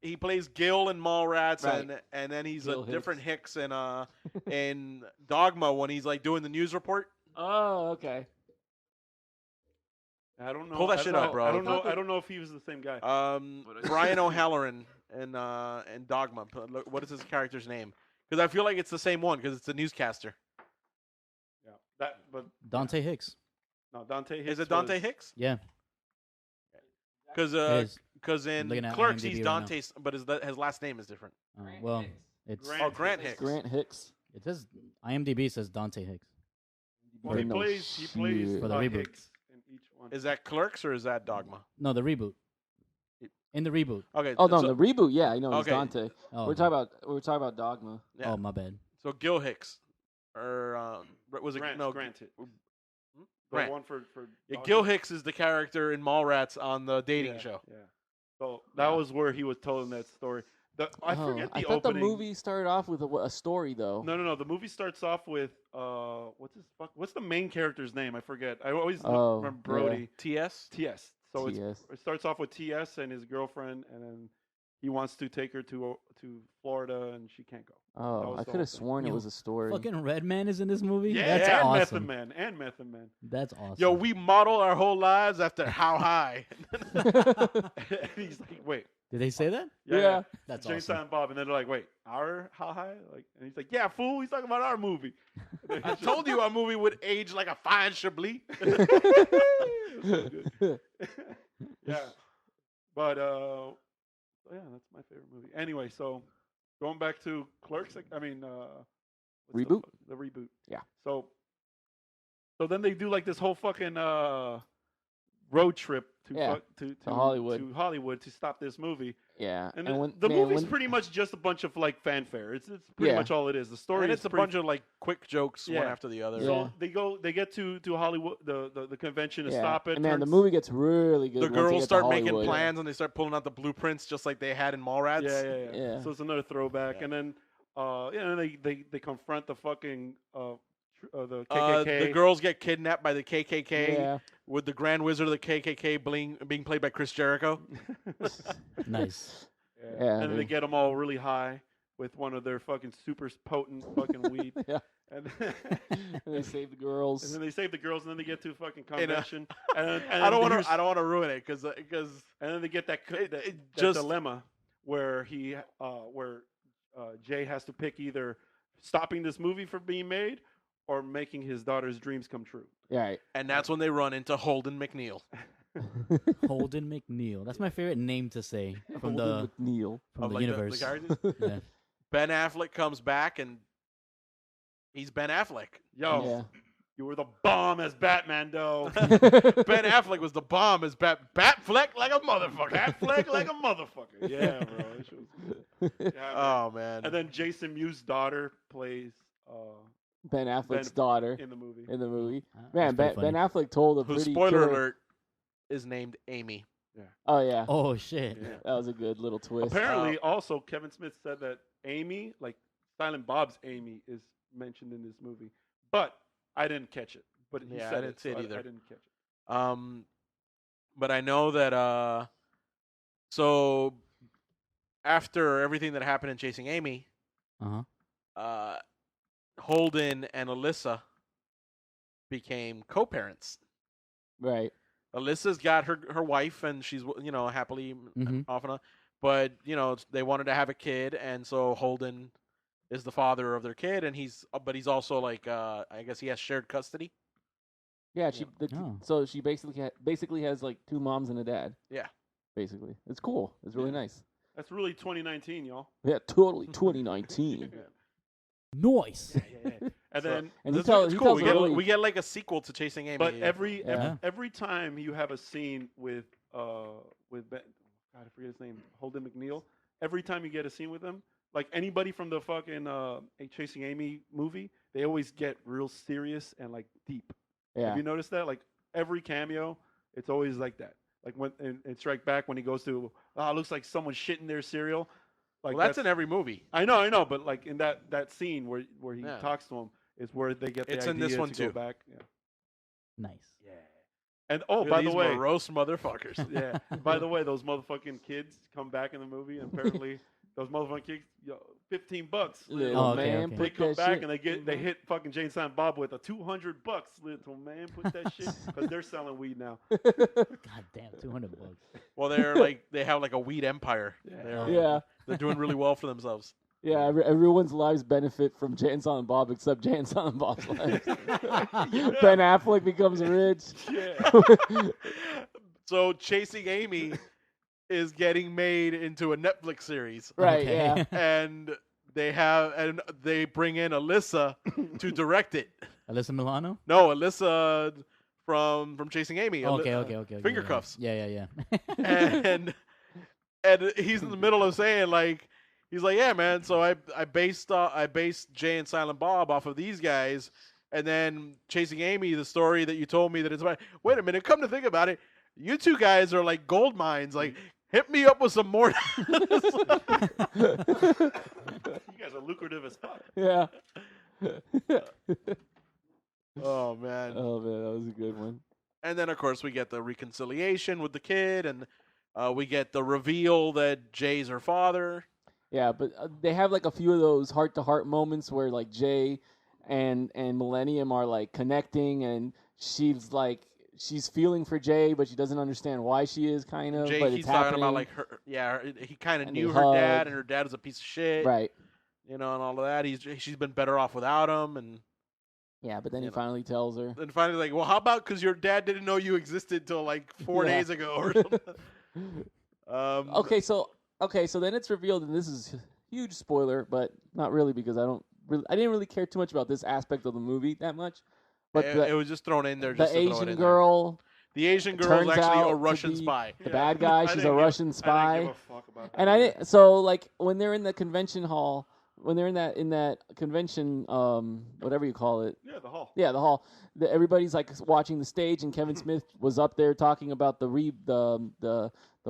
He plays Gil in Mallrats, Right. and then he's Gil a different Hicks in Dogma when he's like doing the news report. Oh, okay. I don't know. Pull that I shit don't up, know- bro. I don't know. thought that- I don't know if he was the same guy. Brian O'Halloran in Dogma. What is his character's name? Because I feel like it's the same one because it's a newscaster. Yeah, that. But Dante Hicks. no, Dante Hicks. Is it Dante was- Hicks? Yeah, Because it is. in looking at Clerks IMDb he's right now. Dante's, but his last name is different. Well, it's Grant Grant Hicks. Hicks. Grant Hicks. it says IMDb says Dante Hicks. Well, he No plays shit. for the reboot. Hicks in each one. Is that Clerks or is that Dogma? No, the reboot. In the reboot. Okay. Oh no, so, the reboot. Yeah, I know he's Okay. Dante. Oh, We're talking about Dogma. yeah. oh my bad. So Gil Hicks, or was it Grant, no? Grant Hicks. The Grant. one for Yeah, Dogma. Gil Hicks is the character in Mallrats on the dating Yeah, show. Yeah. So that was where he was telling that story. I forget the I thought opening. the movie started off with a story though. No. The movie starts off with what's the main character's name? I forget. I always Oh, remember yeah. Brody. TS. TS. So TS. it starts off with TS and his girlfriend, and then he wants to take her to Florida, and she can't go. That Oh, was I the could whole have thing. sworn it Yo, was a story. Fucking Redman is in this movie. Yeah, That's and awesome. Method Man. That's awesome. Yo, we model our whole lives after How High. And he's like, wait. Did they say that? Yeah. That's Jay awesome. Silent Bob, and then they're like, wait, our How High? Like, and he's like, yeah, fool. He's talking about our movie. I told you our movie would age like a fine Chablis. Yeah, but yeah, that's my favorite movie. Anyway, so going back to Clerks, I mean, what's Reboot? the reboot. Yeah. So then they do like this whole fucking road trip to Yeah, to Hollywood. to stop this movie. Yeah. And, when, the man, movie's when- pretty much just a bunch of like fanfare. It's pretty Yeah. much all it is. The story And is it's a pretty bunch of like quick jokes one Yeah. after the other. Yeah. So they get to Hollywood, the convention to yeah. stop it. And man, the turns- movie gets really good. The once they girls get to start making Hollywood. plans and they start pulling out the blueprints just like they had in Mallrats. Yeah. Yeah. So it's another throwback, Yeah. and then they confront the fucking the KKK. The girls get kidnapped by the KKK Yeah. with the Grand Wizard of the KKK being played by Chris Jericho. Nice. Yeah, and then they dude. get them all really high with one of their fucking super potent fucking weed. Yeah. And And they save the girls. and then they save the girls, and then they get to fucking a- convention. and I don't here's- want to ruin it because And then they get that that just- dilemma where Jay has to pick either stopping this movie from being made or making his daughter's dreams come true. Yeah, right. and that's when they run into Holden McNeil. Holden McNeil. That's my favorite name to say from Holden McNeil. from of, the like, universe. characters. Yeah. Ben Affleck comes back and he's Ben Affleck. Yo, you were the bomb as Batman, though. Yeah. Ben Affleck was the bomb as Batfleck like a motherfucker. Batfleck like a motherfucker. Yeah, bro. That shit was good. Yeah, man. Oh man. And then Jason Mewes' daughter plays Ben Affleck's Ben- daughter in the movie. in the movie. That's Man, pretty Ben funny. Affleck told a Who, pretty spoiler killer- alert, is named Amy. Oh yeah, Oh shit. Yeah. that was a good little twist. Apparently, also Kevin Smith said that Amy, like Silent Bob's Amy, is mentioned in this movie, but I didn't catch it. But he Yeah, I said didn't see it so either. I didn't catch it. But I know that so after everything that happened in Chasing Amy, Uh-huh. Holden and Alyssa became co-parents. Right. Alyssa's got her wife, and she's happily Mhm. off and on. But they wanted to have a kid, and so Holden is the father of their kid, and he's also like I guess he has shared custody. Yeah. Oh. So she basically has like two moms and a dad. Yeah. Basically, it's cool. It's really nice. That's really 2019, y'all. Yeah, totally. 2019. Nice. And then, And he That's tells it's he cool. tells a really, We get like a sequel to Chasing Amy. but every Yeah. every time you have a scene with Ben, God, I forget his name, Holden McNeil. Every time you get a scene with him, like anybody from the fucking Chasing Amy movie, they always get real serious and like deep. Yeah. Have you noticed that? Like every cameo, it's always like that. Like when in Strike Back, when he goes to, it looks like someone shitting their cereal. Like Well, that's in every movie. I know, but like in that scene where he Yeah. talks to him is where they get the It's idea in this one to too. go back. Yeah. Nice. Yeah. And by Look at the these way, morose motherfuckers. yeah. By the way, those motherfucking kids come back in the movie, and apparently those motherfucking kids, $15. Little Oh, okay, man, okay. They put come that back shit. and they hit fucking Jay and Silent Bob with a $200. Little man, put that shit because they're selling weed now. God damn, $200. Well, they have like a weed empire. Yeah. Yeah. They're doing really well for themselves. Yeah, everyone's lives benefit from Jay and Silent Bob except Jay and Silent Bob's lives. Ben Affleck becomes rich. Yeah. So Chasing Amy is getting made into a Netflix series, Right, Okay. yeah. and they bring in Alyssa to direct it. Alyssa Milano? No, Alyssa from Chasing Amy. Okay. Finger yeah. cuffs. Yeah. and he's in the middle of saying like, he's like, yeah, man. So I based Jay and Silent Bob off of these guys, and then Chasing Amy, the story that you told me that it's about. Wait a minute, come to think about it, you two guys are like gold mines. Like, hit me up with some more. You guys are lucrative as fuck. Yeah. Oh man. Oh man, that was a good one. And then of course we get the reconciliation with the kid, and we get the reveal that Jay's her father. Yeah, but they have like a few of those heart-to-heart moments where like Jay and Millennium are like connecting, and she's feeling for Jay, but she doesn't understand why she is, kind of. Jay but keeps it's talking happening. about like her. Yeah, he kind of And knew they her dad, hug. and her dad was a piece of shit. Right. You know, and all of that. She's been better off without him, and Yeah, but then You he know. finally tells her. then finally like, well, how about because your dad didn't know you existed till like 4 Yeah. days ago or something. Okay, so then it's revealed, and this is a huge spoiler, but not really because I didn't really care too much about this aspect of the movie that much. But it was just thrown in there. Just the to throw it Asian in girl, there. The Asian girl is turns actually out a to Russian be spy. the bad guy, I she's didn't a give- Russian I spy. didn't give a fuck about that And I either. didn't. So like when they're in the convention hall, when they're in that convention, whatever you call it, Yeah, the hall. yeah, the hall. Everybody's like watching the stage, and Kevin Smith was up there talking about the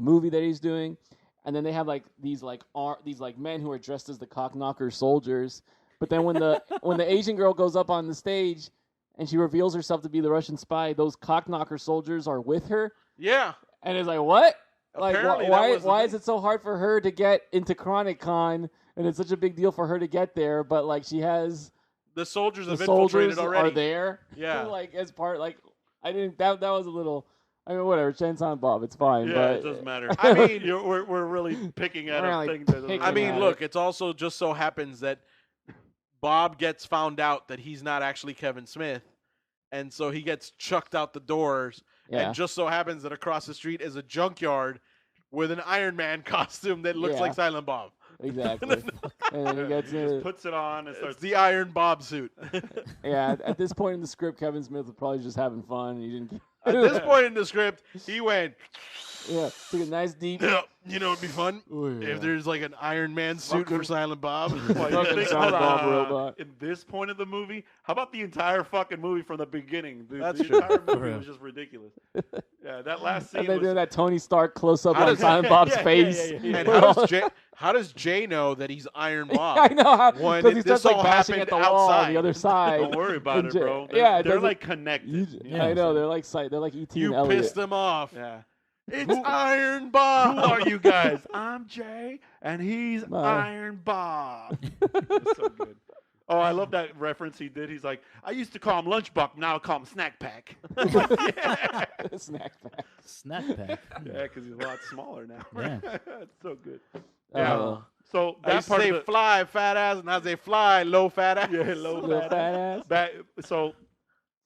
movie that he's doing, and then they have like these men who are dressed as the Cockknocker soldiers. But then when the Asian girl goes up on the stage and she reveals herself to be the Russian spy, those Cockknocker soldiers are with her, Yeah. and it's like what? Like Apparently that why was the why thing. is it so hard for her to get into Chronic Con, and it's such a big deal for her to get there, but like she has The soldiers the have infiltrated soldiers already. are there. Yeah. like as part like I didn't that was a little. I mean, whatever. Chance on Bob, it's fine. Yeah, but it doesn't matter. I mean- we're really picking at We're a really thing that doesn't picking I mean, at look, it's also just so happens that Bob gets found out that he's not actually Kevin Smith, and so he gets chucked out the doors. yeah, And just so happens that across the street is a junkyard with an Iron Man costume that looks Yeah. like Silent Bob. exactly. And then he gets He just in. puts it on and It's starts. the Iron Bob suit. Yeah, at this point in the script, Kevin Smith was probably just having fun. He didn't. At this point in the script, he went, Yeah, took a nice deep. you know, it'd be fun Oh, yeah. if there's like an Iron Man suit for Fucking- Silent Bob. Well, you Fucking think- Silent hold Bob on. robot. In this point of the movie, how about the entire fucking movie from the beginning? That's the true. entire movie real. was just ridiculous. Yeah, that last scene And they was. do that Tony Stark close up How on does- Silent Bob's yeah, yeah, face. yeah, yeah. And Yeah. how does Jay know that he's Iron Bob? I know how When because he this starts like all bashing at the happened wall on outside. the other side. Don't worry about And it, Jay- bro. yeah, it They're doesn't- like connected. Yeah. I know they're like they're like ET You and Elliot. pissed him off. Yeah. It's Who- Iron Who Bob. are you guys? I'm Jay, and he's Bye. Iron Bob. It's so good. Oh, I love that reference he did. He's like, I used to call him Lunchbuck, now I call him Snack Pack. yeah, Snack pack. Snack pack. because he's a lot smaller now. Yeah. It's so good. Yeah. Uh, So I that used to part say of the, fly, fat ass, and I say fly, low fat ass. yeah, low little fat. fat ass. That, so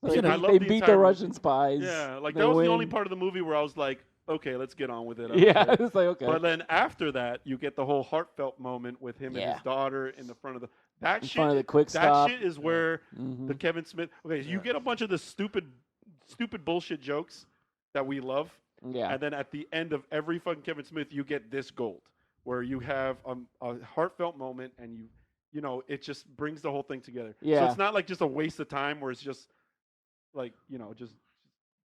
They, should've- I love they the beat entire the movie. Russian spies. Yeah, like They that was the win. only part of the movie where I was like, okay, let's get on with it. I'm Yeah, good. it's like okay. But then after that, you get the whole heartfelt moment with him and Yeah. his daughter in the front of the. That in shit. front of the quick That stop. shit is where Mhm. the Kevin Smith. Okay, so you get a bunch of the stupid bullshit jokes that we love, Yeah. and then at the end of every fucking Kevin Smith, you get this gold, where you have a heartfelt moment and you know, it just brings the whole thing together. So Yeah. it's not like just a waste of time where it's just like, you know, just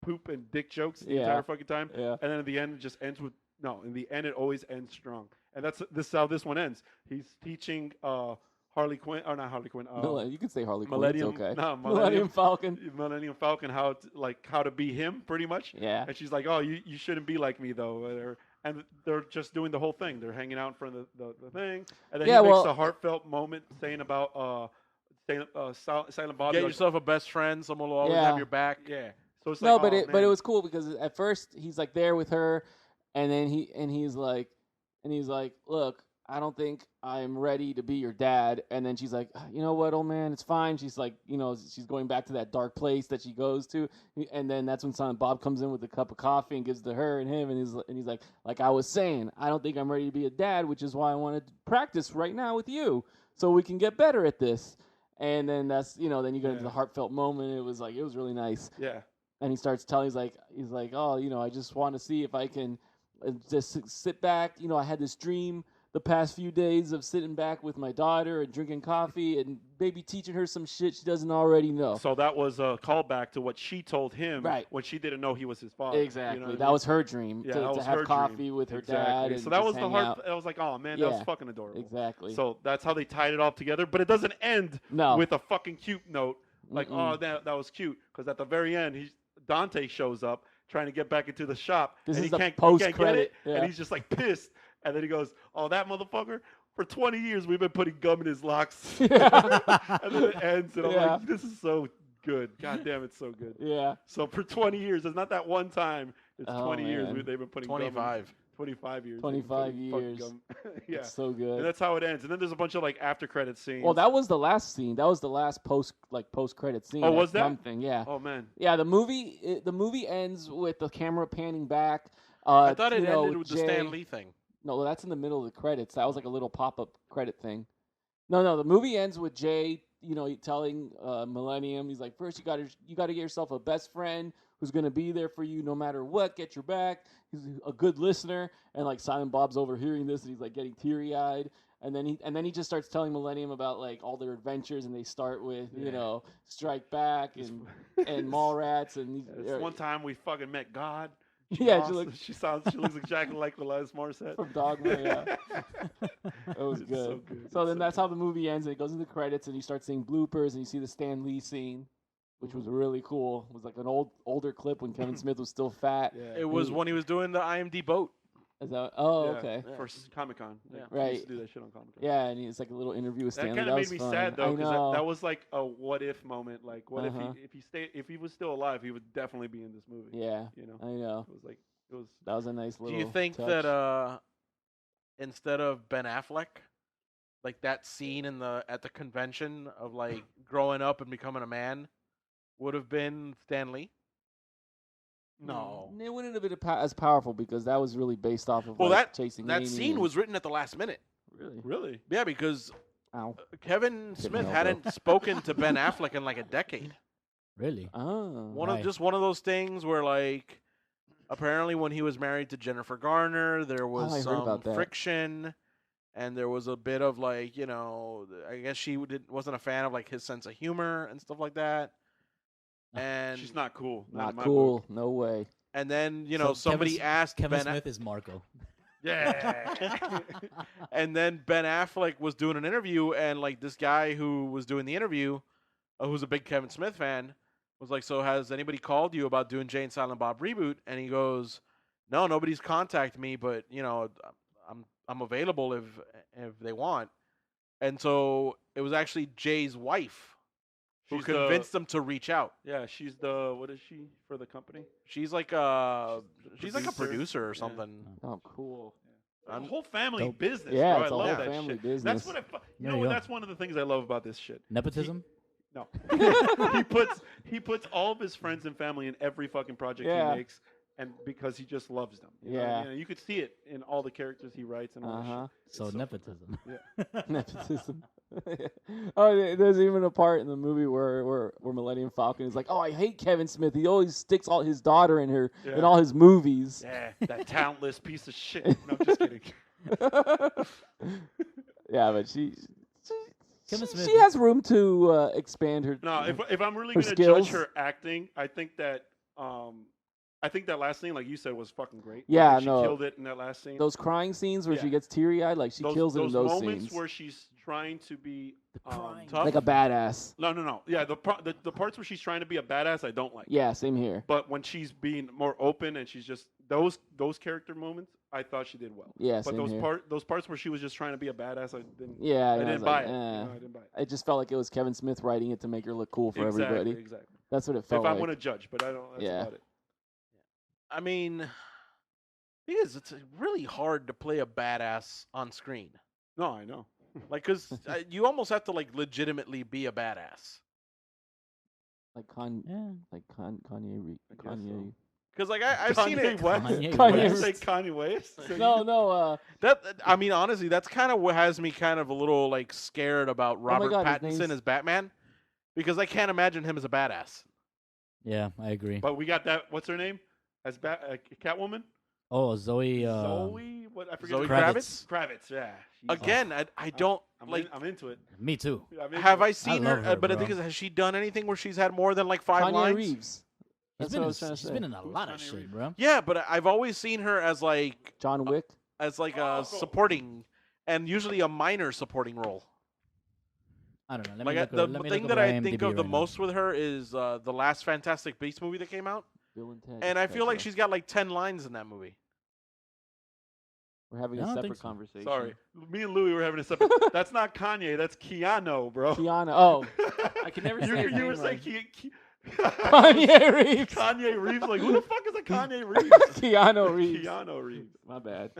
poop and dick jokes the Yeah. entire fucking time. Yeah. And then at the end, it just ends with, no, in the end, it always ends strong. And this is how this one ends. He's teaching Harley Quinn, or not Harley Quinn. You can say Harley Quinn. Millennium, It's okay. no, Millennium Falcon. Millennium Falcon, how to be him, pretty much. Yeah. And she's like, oh, you shouldn't be like me, though. And they're just doing the whole thing. They're hanging out in front of the thing. And then Yeah, he makes well- a heartfelt moment saying about Silent Bob. Get like, yourself a best friend. Someone will always Yeah. have your back. yeah. So it's No, like, but oh, it man. was cool because at first he's like there with her, and then he's like, look, I don't think I'm ready to be your dad. And then she's like, you know what, old man, it's fine. She's like, you know, she's going back to that dark place that she goes to. And then that's when Silent Bob comes in with a cup of coffee and gives it to her and him. And he's like I was saying, I don't think I'm ready to be a dad, which is why I wanted to practice right now with you so we can get better at this. And then that's, you know, then you go into the heartfelt moment. It was really nice. Yeah. And he starts telling, he's like, oh, you know, I just want to see if I can just sit back. You know, I had this dream the past few days of sitting back with my daughter and drinking coffee and maybe teaching her some shit she doesn't already know. So that was a callback to what she told him Right. when she didn't know he was his father. Exactly. You know what I that mean? was her dream, Yeah, to that was have her coffee dream. with her Exactly. dad. And So that just was the hang heart. out. I was like, oh man, that was Yeah. fucking adorable. Exactly. So that's how they tied it all together. But it doesn't end No. with a fucking cute note. Like, Mm-mm. oh, that was cute. Because at the very end, Dante shows up trying to get back into the shop. This and is he the can't get post-credit, it. yeah. And he's just like pissed. And then he goes, oh, that motherfucker? For 20 years, we've been putting gum in his locks. and then it ends. And I'm Yeah. like, this is so good. God damn, it's so good. Yeah. So for 20 years, it's not that one time. It's Oh, 20 years man. they've been putting gum in. 25. 25 years. 25 they've been putting years. fucking gum. Yeah. It's so And good. that's how it ends. And then there's a bunch of like after credit scenes. Well, that was the last scene. That was the last post credit scene. Oh, was that? gum thing? Yeah. Oh man. Yeah, the movie ends with the camera panning back. I thought it you know, ended with the Jay- Stan Lee thing. No, that's in the middle of the credits. That was like a little pop-up credit thing. No, the movie ends with Jay, you know, telling Millennium, he's like, first you got to get yourself a best friend who's gonna be there for you no matter what. Get your back. He's a good listener. And like Silent Bob's overhearing this, and he's like getting teary-eyed. And then he just starts telling Millennium about like all their adventures, and they start with you know Strike Back and Mallrats and It's one time we fucking met God. Yeah, she looks exactly like Alanis Morissette. from Dogma. Yeah, that was It's good. so good. So It's then so that's how the movie ends, and it goes into the credits, and you start seeing bloopers, and you see the Stan Lee scene, which was really cool. It was like an older clip when Kevin Smith was still fat. Yeah. It was when he was doing the IMD boat. Is that? Oh, Yeah, okay. For Comic Con. Yeah. He Right. used to do that shit on Comic Con. Yeah, and it's like a little interview with That Stanley. kind of made was me fun. sad though, I because know. that was like a what if moment. Like, what Uh-huh. if he was still alive, he would definitely be in this movie. Yeah, You know, I know. it was like it was. That was a nice Do little. you think touch. that instead of Ben Affleck, like that scene at the convention of like growing up and becoming a man, would have been Stan Lee? No. It wouldn't have been as powerful because that was really based off of Well, like, chasing That Amy scene and- was written at the last minute. really. Really? Yeah, because Ow. Kevin Hit Smith my elbow. hadn't spoken to Ben Affleck in like a decade. Really? Oh. One Right. of those things where like apparently when he was married to Jennifer Garner, there was I heard some about that. friction, and there was a bit of like I guess she wasn't a fan of like his sense of humor and stuff like that. And She's not cool. Not in my cool. book. No way. and then So somebody Kevin asked Kevin Ben Smith is Marco. Yeah. and then Ben Affleck was doing an interview, and like this guy who was doing the interview, who's a big Kevin Smith fan, was like, "So has anybody called you about doing Jay and Silent Bob Reboot?" And he goes, "No, nobody's contacted me, but I'm available if they want." And so it was actually Jay's wife who She's the- convinced them to reach out. Yeah, she's what is she for the company? She's like she's like a producer or Yeah. something. Oh, cool. A whole family Dope. business. Yeah, bro. it's I a love whole that family shit. business. That's what There you know you what? go. That's one of the things I love about this shit. Nepotism? No, he puts all of his friends and family in every fucking project Yeah. he makes, and because he just loves them. You know? Yeah. You could see it in all the characters he writes and all Uh-huh. that So It's so nepotism. Nepotism. Oh, there's even a part in the movie where Millennium Falcon is like, "Oh, I hate Kevin Smith. He always sticks all his daughter in Yeah. all his movies." shit. Yeah, that talentless piece of shit. No, I'm just kidding. Yeah, but she Kevin Smith. she has room to expand her. No, if I'm really Her going to skills? judge her acting, I think that last scene, like you said, was fucking great. Yeah, I think she no. killed it in that last scene. Those crying scenes where she Yeah. gets teary-eyed, like she kills it in those moments scenes. where she's trying to be crying. tough. Like a badass. No. Yeah, the parts where she's trying to be a badass, I don't like. Yeah, same here. But when she's being more open and she's just those character moments, I thought she did well. Yeah, But same here. those parts where she was just trying to be a badass, I didn't. Yeah, I didn't buy it. eh. I didn't buy it. It just felt like it was Kevin Smith writing it to make her look cool for everybody. Exactly. That's what it felt If like. I'm going to judge, but I don't. That's Yeah. about it. I mean, because it's really hard to play a badass on screen. No, I know. Like, because you almost have to like legitimately be a badass. Like Yeah. Kanye. I guess Kanye. so. Because like I've seen it. West? Kanye What did you West. say, Kanye West? No. That I mean, honestly, that's kind of what has me kind of a little like scared about Robert God, his Pattinson name's- as Batman, because I can't imagine him as a badass. Yeah, I agree. But we got that. What's her name? As Catwoman? Oh, Zoe. Zoe? What? I forget. Zoe her Kravitz. name. Kravitz. Yeah. She's- Again, I don't I'm like. I'm into it. Me too. I'm into Have it. I seen love her? her, But the bro. thing is, has she done anything where she's had more than like 5 Kanye lines? Reeves. That's She's been, what I in, was trying to she's say. been in a Who's lot of Kanye shit, Reeves? bro. Yeah, but I've always seen her as like John Wick. a cool. supporting, and usually a minor supporting role. I don't know. Let me Like look the let me thing look that up I her think IMDb of the right most with her is the last Fantastic Beasts movie that came out, Bill and Ted. and I feel like etc. she's got like 10 lines in that movie. We're having I a don't separate think so. conversation. Sorry. Me and Louie were having a separate. That's not Kanye. That's Keanu, bro. Keanu. Oh, I can never you, say his you were name saying right. Kanye Kanye Reeves. Kanye Reeves. Like, who the fuck is a Kanye Reeves? Keanu Reeves. Keanu Reeves. My bad.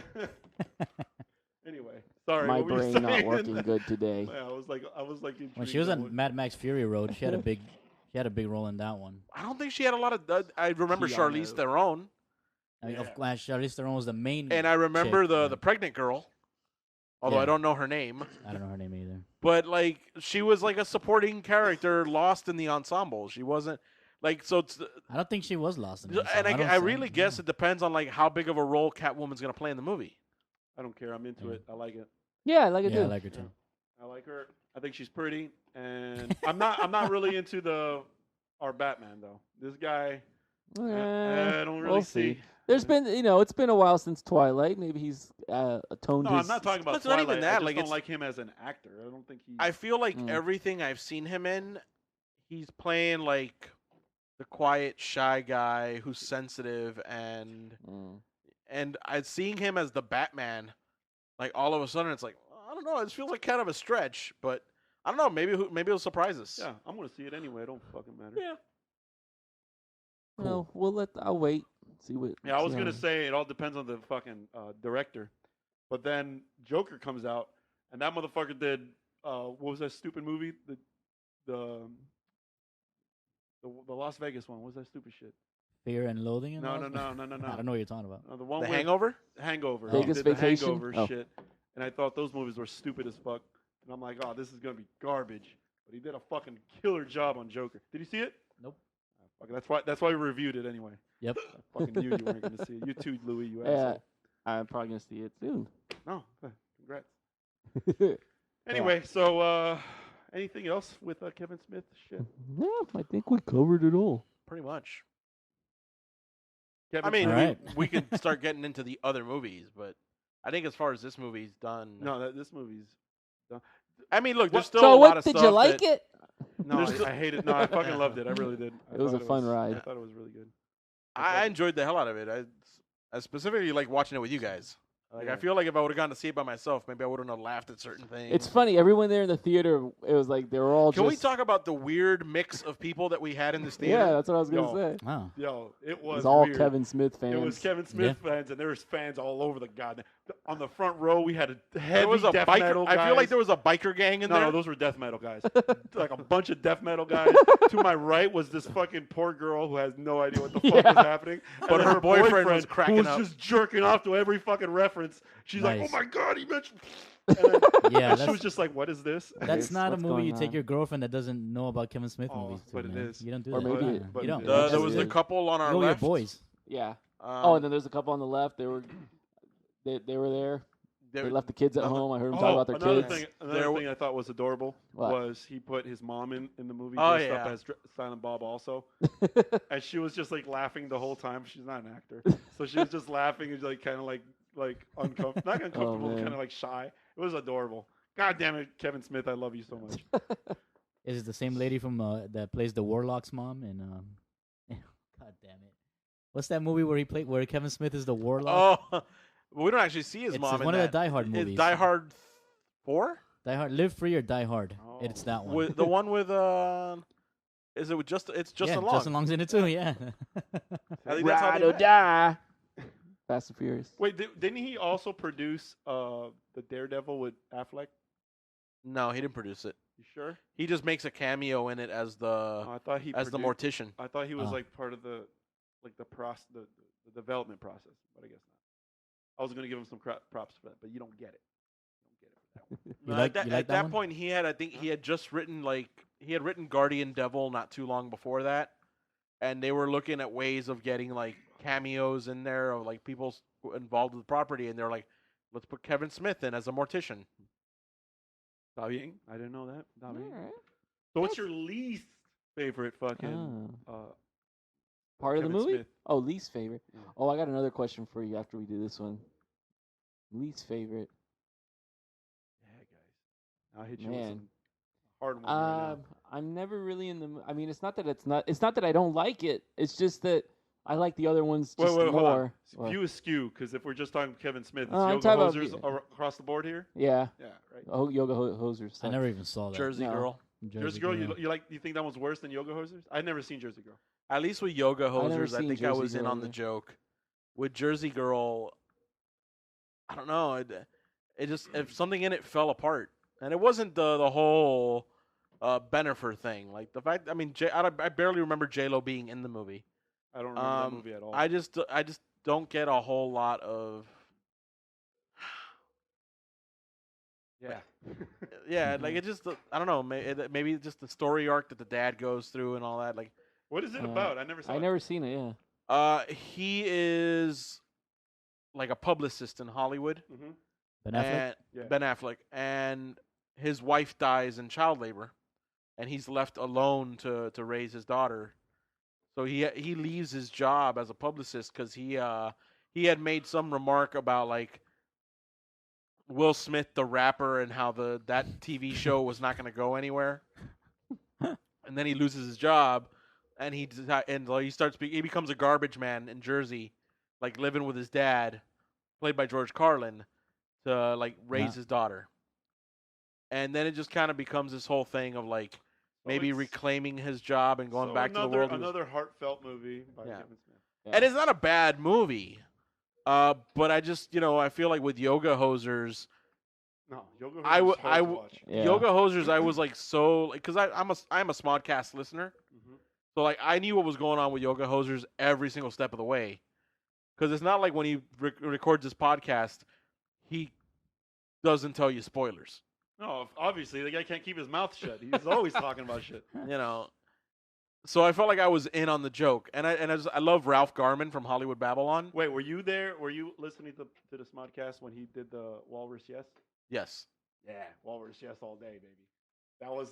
Anyway, sorry. My what were you brain not saying? working good today. Yeah, I was like. When intrigued she was on on what- Mad Max Fury Road, she had a big role in that one. I don't think she had a lot of. I remember Keanu. Charlize Theron, I mean, Yeah. of course, Charlize Theron was the main. and I remember chick, the but pregnant girl, although Yeah. I don't know her name. I don't know her name either. But like she was like a supporting character, lost in the ensemble. She wasn't like so. It's, I don't think she was lost in. and don't I see- really guess it depends on like how big of a role Catwoman's gonna play in the movie. I don't care. I'm into Yeah. it. I like it. Yeah, I like it Yeah, I too. like her too. I like her. I think she's pretty, and I'm not really into our Batman though. This guy, I don't really we'll see. see. There's been, it's been a while since Twilight. Maybe he's atoned No, his. I'm not talking about It's not Twilight. even I that, just like, don't it's- like him as an actor. I don't think he. I feel like Mm. everything I've seen him in, he's playing like the quiet, shy guy who's sensitive, and seeing him as the Batman, like all of a sudden it's like I don't know. It feels like kind of a stretch, but I don't know. Maybe it'll surprise us. Yeah, I'm gonna see it anyway. It don't fucking matter. Yeah. No, I'll wait. See what. Yeah, I was see gonna how- say it all depends on the fucking director, but then Joker comes out, and that motherfucker did what was that stupid movie? The Las Vegas one. What was that stupid shit? Fear and Loathing. In No, Las- no. I don't know what you're talking about. The one The with Hangover. Hangover. Vegas He did the Vacation? Hangover Oh. shit, and I thought those movies were stupid as fuck. And I'm like, oh, this is gonna be garbage. But he did a fucking killer job on Joker. Did you see it? Nope. Fuck, that's why we reviewed it anyway. Yep. I fucking knew you weren't gonna see it. You too, Louis. You Yeah, asshole. I'm probably gonna see it soon. No, congrats. Anyway, so anything else with Kevin Smith shit? No, I think we covered it all. Pretty much. Kevin I mean, Smith- Alright. we can start getting into the other movies, but I think as far as this movie's done, no, this movie's. I mean, look, there's What- still So a lot what? of Did stuff you like that- it? No, There's I, still- I hate it. No, I fucking loved it. I really did. It was thought a fun ride. I thought it was really good. I enjoyed the hell out of it. I specifically like watching it with you guys. Like, Yeah. I feel like if I would have gone to see it by myself, maybe I wouldn't have laughed at certain things. It's funny. Everyone there in the theater, it was like they were all Can just. we talk about the weird mix of people that we had in this theater? Yeah, that's what I was gonna Yo. say. Wow. Yo, it It was was all weird. Kevin Smith fans. It was Kevin Smith fans, and there was fans all over the goddamn. On the front row, we had a heavy There was a death biker. metal I guys. feel like there was a biker gang in no, there. no, those were death metal guys. Like a bunch of death metal guys. To my right was this fucking poor girl who has no idea what the fuck Yeah. was happening. But And then her boyfriend was who cracking was up. just jerking off to every fucking reference. She's like, Nice. "Oh my god, he mentioned." And then, Yeah, and she was that's just like, "What is this?" that's not a what's movie you going take on? your girlfriend that doesn't know about Kevin Smith Oh, movies. To, but it man. is. You don't do Or that. maybe Yeah, it- but you don't. it there is. was the Yeah. couple on our Go your left. boys. Yeah. Um, Oh, and then there's a couple on the left. They were there. They left the kids at another- home. I heard them talk about their another kids. thing, There another w- thing I thought was adorable What? was he put his mom in the movie Oh, dressed up yeah. as Silent Bob also, and she was just like laughing the whole time. She's not an actor, so she was just laughing and like kind of like uncomfortable, not uncomfortable, man. kind of like shy. It was adorable. God damn it, Kevin Smith, I love you so much. Is it the same lady from that plays the Warlock's mom? And God damn it, what's that movie where where Kevin Smith is the Warlock? Oh, we don't actually see his It's mom in one of that. the Die Hard It's movies. Die Hard 4? Die Hard, Live Free or Die Hard. Oh. It's that one. With the one with is it with it's Justin Long? Justin Long's in it too. Yeah. I think that's how Ride they or met. die. Fast and Furious. Wait, didn't he also produce the Daredevil with Affleck? No, he didn't produce it. You sure? He just makes a cameo in it as the Oh, I thought he as the produced- mortician. I thought he was Oh. like part of the development process, but I guess not. I was gonna give him some props for that, but you don't get it. You don't get it for that one. You No, like- at you that, like at that that one? point, I think he had just written Guardian Devil not too long before that, and they were looking at ways of getting like cameos in there of like people involved with the property, and they're like, let's put Kevin Smith in as a mortician. Está bien. I didn't know that. Está bien. Alright. So, what's your least favorite fucking Part of the Kevin movie? Smith? Oh, least favorite. Yeah. Oh, I got another question for you after we do this one. Least favorite. Yeah, guys. I'll hit you with Man. some hard one right now. I'm never really in the. I mean, it's not that It's not that I don't like it. It's just that I like the other ones just Wait, hold on. more. What? View Askew, because if we're just talking Kevin Smith, it's I'm Yoga talking about Hosers View. across the board here. Yeah. Yeah, right. Oh, Yoga Hosers. I never even saw that. Jersey No. Girl. Jersey Girl, you think that one's worse than Yoga Hosers? I've never seen Jersey Girl. At least with Yoga never Hosers, I seen think I Jersey was in Girl on the either. joke. With Jersey Girl, I don't know. It just if something in it fell apart, and it wasn't the whole Bennifer thing. Like the fact, I mean, I barely remember J Lo being in the movie. I don't remember that movie at all. I just don't get a whole lot of. yeah. Yeah, like it just I don't know. Maybe just the story arc that the dad goes through and all that. Like, What is it about? I never saw I it. never seen it. Yeah. he is like a publicist in Hollywood. Mhm. Ben Affleck? And Yeah. Ben Affleck, and his wife dies in child labor, and he's left alone to raise his daughter. So he leaves his job as a publicist because he had made some remark about like Will Smith the rapper and how that TV show was not going to go anywhere, and then he loses his job, and he becomes a garbage man in Jersey, like living with his dad, played by George Carlin, to like raise Yeah. his daughter. And then it just kind of becomes this whole thing of like maybe it's- reclaiming his job and going back to the world. he was- Another heartfelt movie by Yeah. Kevin Smith. And it's not a bad movie. But I just, I feel like with Yoga Hosers, No, Yoga I Hosers w- is hard I to w- watch. Yeah. Yoga Hosers, I was like so, because I'm a Smodcast listener. Mhm. So like I knew what was going on with Yoga Hosers every single step of the way. Because it's not like when he records this podcast, he doesn't tell you spoilers. No, obviously the guy can't keep his mouth shut. He's always talking about shit. So I felt like I was in on the joke, and I love Ralph Garman from Hollywood Babylon. Wait, were you there? Were you listening to the Smodcast when he did the Walrus Yes? Yes. Yeah, Walrus Yes all day, baby. That was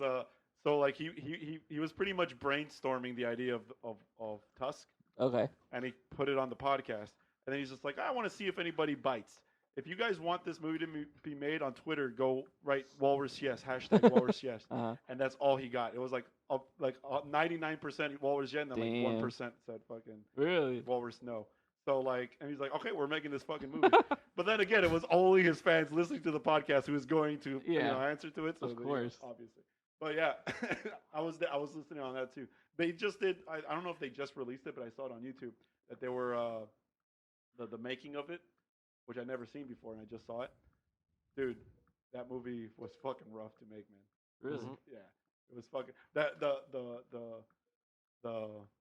so like he was pretty much brainstorming the idea of Tusk, Okay. and he put it on the podcast, and then he's just like, I want to see if anybody bites. If you guys want this movie to be made on Twitter, go write Walrus Yes, hashtag Walrus Yes. And that's all he got. It was like 99% Walrus Yes, and then Damn. like 1% said fucking Really? Walrus No. So like, and he's like, okay, we're making this fucking movie. But then again, it was only his fans listening to the podcast who was going to answer to it. So Of course. obviously. But yeah, I was listening on that too. They just did. I don't know if they just released it, but I saw it on YouTube that they were the making of it, which I never seen before, and I just saw it. Dude, that movie was fucking rough to make, man. Really? Mhm. Yeah, it was fucking that the